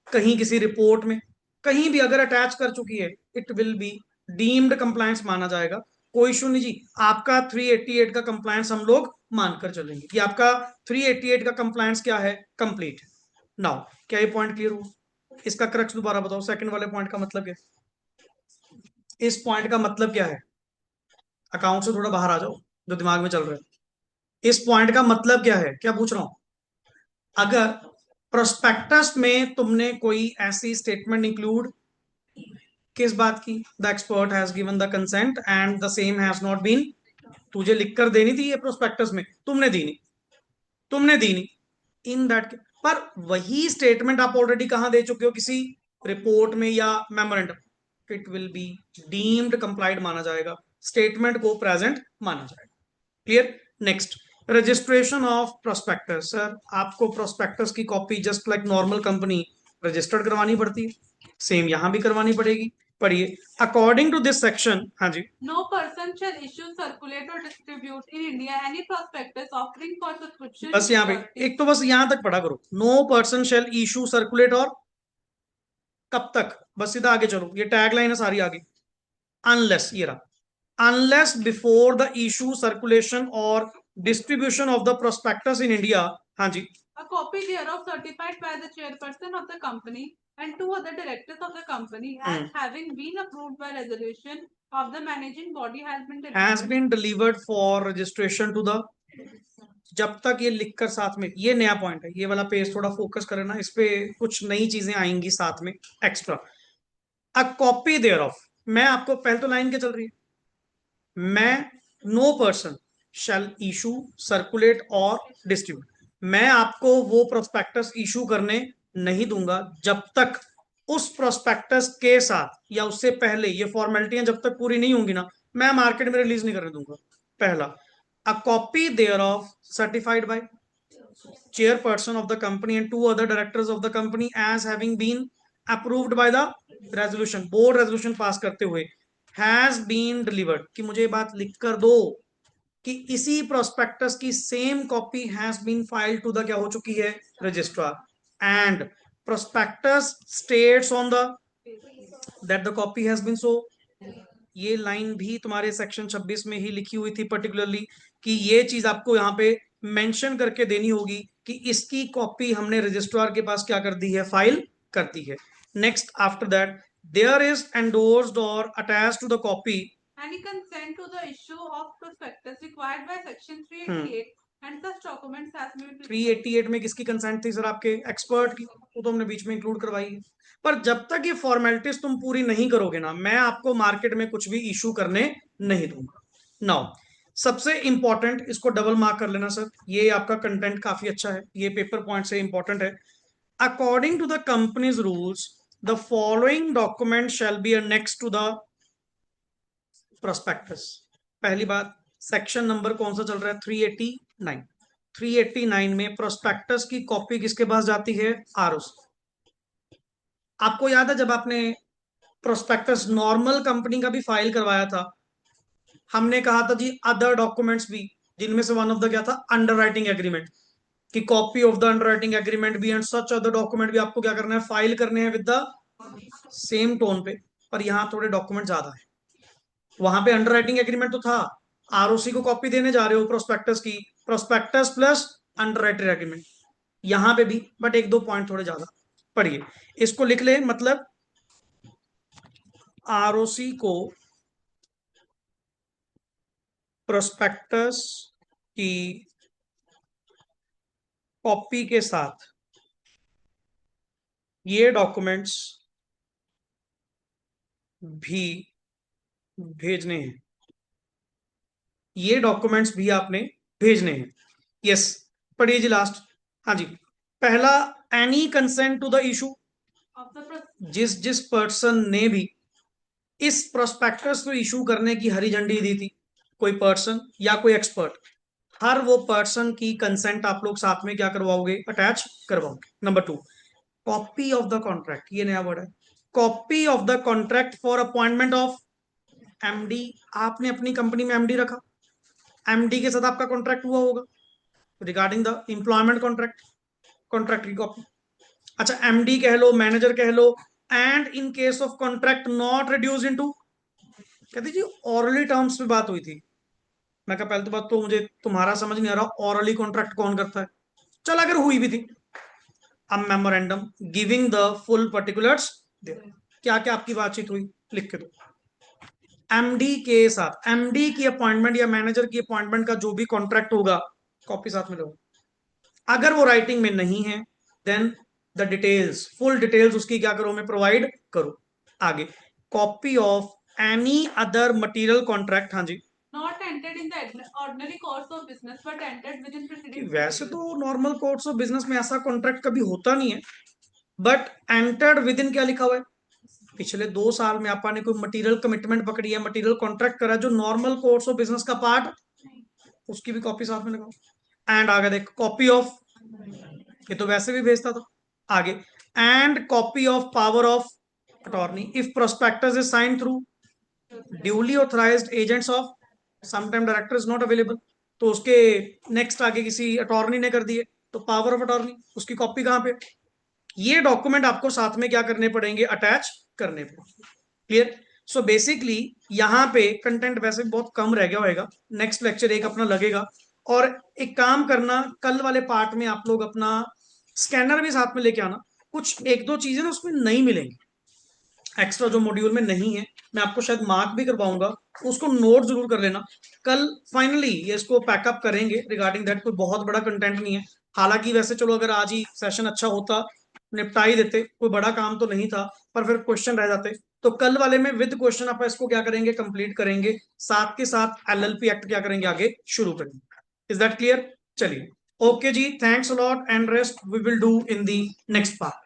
कहीं किसी रिपोर्ट में, कहीं भी अगर अटैच कर चुकी है, it will be deemed compliance माना जाएगा। कोई इशू नहीं जी। आपका 388 का कंप्लायंस हम लोग मानकर चलेंगे कि आपका 388 का कंप्लायंस क्या है? कंप्लीट। नाउ क्या ये पॉइंट क्लियर हुआ? इसका क्रक्स दोबारा बताओ, सेकंड वाले पॉइंट का मतलब क्या है? इस पॉइंट का मतलब क्या है? अकाउंट से थोड़ा बाहर आ जाओ, जो दिमाग में चल रहा है। इस पॉइंट का मतलब क्या है? क्या पूछ रहा हूं? अगर प्रोस्पेक्टस में तुमने कोई ऐसी स्टेटमेंट इंक्लूड किस बात की? The expert has given the consent and the same has not been, तुझे लिखकर देनी थी ये प्रोस्पेक्टस में, तुमने दी नहीं, तुमने दी नहीं इन दैट। पर वही स्टेटमेंट आप ऑलरेडी कहां दे चुके हो? किसी रिपोर्ट में या memorandum. It will be deemed complied माना जाएगा, स्टेटमेंट को प्रेजेंट माना जाएगा। Clear? Next, registration of prospectus. Sir आपको प्रोस्पेक्टस की copy just like normal company registered करवानी पड़ती है, सेम यहां भी करवानी पड़ेगी। पढ़िए, अकॉर्डिंग टू दिस सेक्शन। हाँ जी। No person shall issue circulate or distribute in India any prospectus offering for subscription. बस यहाँ पे एक तो बस यहां तक पढ़ा करो, no person shall issue circulate, or कब तक? बस सीधा आगे चलो, ये टैग लाइन है सारी आगे। अनलेस, ये रहा, unless before the issue circulation or distribution of the prospectus in India. हाँ जी। A copy thereof certified by the chairperson of the company and two other directors of the company as having been approved by resolution of the managing body has been delivered for registration to the। जब तक ये लिखकर साथ में, ये नया point है, ये वाला पेज थोड़ा फोकस करें ना, इस पे कुछ नई चीजें आएंगी साथ में extra. A copy thereof, मैं आपको पहले तो लाइन क्या चल रही है? मैं, no person shall issue circulate or distribute, मैं आपको वो प्रोस्पेक्टस इशू करने नहीं दूंगा जब तक उस प्रोस्पेक्टस के साथ या उससे पहले ये फॉर्मेलिटियां जब तक पूरी नहीं होंगी ना, मैं मार्केट में रिलीज नहीं करने दूंगा। पहला, a copy thereof certified by chairperson of the company and two other directors of the company as having been approved by the resolution, board resolution पास करते हुए, has been delivered, कि मुझे बात लिख कर दो कि इसी प्रोस्पेक्टस की same copy has been filed to the क्या हो चुकी है? Registrar. And prospectus states on the that the copy has been so. ये लाइन भी तुम्हारे सेक्शन 26 में ही लिखी हुई थी पर्टिकुलरली, कि ये चीज आपको यहाँ पे मेंशन करके देनी होगी कि इसकी कॉपी हमने रजिस्ट्रार के पास क्या कर दी है? फाइल कर दी है। Next, after that, there is endorsed or attached to the copy any consent to the issue of prospectus required by section 388 and such documents has been 388 में किसकी कंसेंट थी सर? आपके एक्सपर्ट की, वो तो हमने बीच में इंक्लूड करवाई है। पर जब तक ये फॉर्मेलिटीज तुम पूरी नहीं करोगे ना, मैं आपको मार्केट में कुछ भी इशू करने नहीं दूंगा। नाउ सबसे इंपॉर्टेंट, इसको डबल मार्क कर लेना सर, ये आपका कंटेंट काफी अच्छा है, ये पेपर पॉइंट से इंपॉर्टेंट है। According to the companies rules, the following document shall be next to the prospectus. पहली बात, सेक्शन नंबर कौन सा चल रहा है? 389। 389 में प्रोस्पेक्टस की कॉपी किसके पास जाती है? आरओसी। आपको याद है जब आपने प्रोस्पेक्टस नॉर्मल कंपनी का भी फाइल करवाया था, हमने कहा था जी अदर डॉक्यूमेंट्स भी, जिनमें से वन ऑफ द क्या था? अंडरराइटिंग एग्रीमेंट, कि copy of the underwriting agreement भी एंड सच अदर डॉक्यूमेंट भी आपको क्या करना है? फाइल करने हैं विद द सेम टोन पे। पर यहां थोड़े डॉक्यूमेंट ज्यादा है, वहां पे अंडरराइटिंग एग्रीमेंट तो था, आरओसी को कॉपी देने जा रहे हो प्रोस्पेक्टस की, प्रोस्पेक्टस प्लस अंडरराइटिंग एग्रीमेंट, यहां पे भी, बट एक दो पॉइंट थोड़े ज्यादा। पढ़िए, इसको लिख ले, मतलब आरओसी को प्रोस्पेक्टस की कॉपी के साथ ये डॉक्यूमेंट्स भी भेजने हैं, ये डॉक्यूमेंट्स भी आपने भेजने हैं। यस, पढ़िए जी लास्ट। हाँ जी, पहला, any consent to the issue, जिस जिस पर्सन ने भी इस प्रोस्पेक्टस को इशू करने की हरी झंडी दी थी, कोई पर्सन या कोई एक्सपर्ट, हर वो पर्सन की कंसेंट आप लोग साथ में क्या करवाओगे, अटैच करवाओगे। Number 2, copy of the contract, ये नया वर्ड है, copy of the contract for appointment of MD. आपने अपनी कंपनी में एमडी रखा, एमडी के साथ आपका कॉन्ट्रैक्ट हुआ होगा regarding the employment contract, contract की कॉपी। अच्छा, एमडी कह लो, मैनेजर कह लो, and in case of contract not reduce into, कहती जी ऑरली टर्म्स में बात हुई थी। मैं कहा पहले तो बात तो मुझे तुम्हारा समझ नहीं आ रहा, ऑरली कॉन्ट्रैक्ट कौन करता है। चल अगर हुई भी थी, अब memorandum giving the full particulars, क्या क्या आपकी बातचीत हुई लिख के दो। एमडी के साथ, एमडी की अपॉइंटमेंट या मैनेजर की अपॉइंटमेंट का जो भी कॉन्ट्रैक्ट होगा, कॉपी साथ में लो। अगर वो राइटिंग में नहीं है, then the details, full details उसकी क्या करो, मैं प्रोवाइड करो। आगे, copy of any other material contract. हाँ जी, not entered in the ordinary course of business but entered within preceding वैसे तो नॉर्मल कोर्स ऑफ बिजनेस में ऐसा कॉन्ट्रैक्ट कभी होता नहीं है, बट एंटर्ड विद इन क्या लिखा हुआ है, पिछले 2 साल में आपा ने कोई मटेरियल कमिटमेंट पकड़ी है, मटेरियल कॉन्ट्रैक्ट करा जो नॉर्मल कोर्स ऑफ बिजनेस का पार्ट, उसकी भी कॉपी साथ में लगाओ। एंड आगे देख, कॉपी ऑफ, ये तो वैसे भी भेजता था। आगे, and copy of power of attorney if prospectus is sine through duly authorised agents of, sometime director is not available, तो उसके नेक्स्ट आगे किसी अटॉर्नी ने कर दिए, तो पावर ऑफ अटॉर्नी, उसकी कॉपी कहां पे, ये डॉक्यूमेंट आपको साथ में क्या करने पड़ेंगे, अटैच करने पड़ेंगे। क्लियर। सो बेसिकली यहाँ पे कंटेंट वैसे बहुत कम रह गया होगा, नेक्स्ट लेक्चर एक अपना लगेगा। और एक काम करना, कल वाले पार्ट में आप लोग अपना स्कैनर भी साथ में लेके आना, कुछ एक दो चीजें ना उसमें नहीं मिलेंगी, एक्स्ट्रा जो मॉड्यूल में नहीं है, मैं आपको शायद मार्क भी करवाऊंगा, उसको नोट जरूर कर लेना। कल फाइनली ये इसको पैकअप करेंगे रिगार्डिंग दैट, कोई बहुत बड़ा कंटेंट नहीं है। हालांकि वैसे चलो अगर आज ही सेशन अच्छा होता, निपटा ही देते, कोई बड़ा काम तो नहीं था, पर फिर क्वेश्चन रह जाते, तो कल वाले में विद क्वेश्चन आप इसको क्या करेंगे, कंप्लीट करेंगे, साथ के साथ एलएलपी एक्ट क्या करेंगे, आगे शुरू करेंगे। Is that clear? चलिए, ओके जी, thanks a lot and rest we will do in the next part.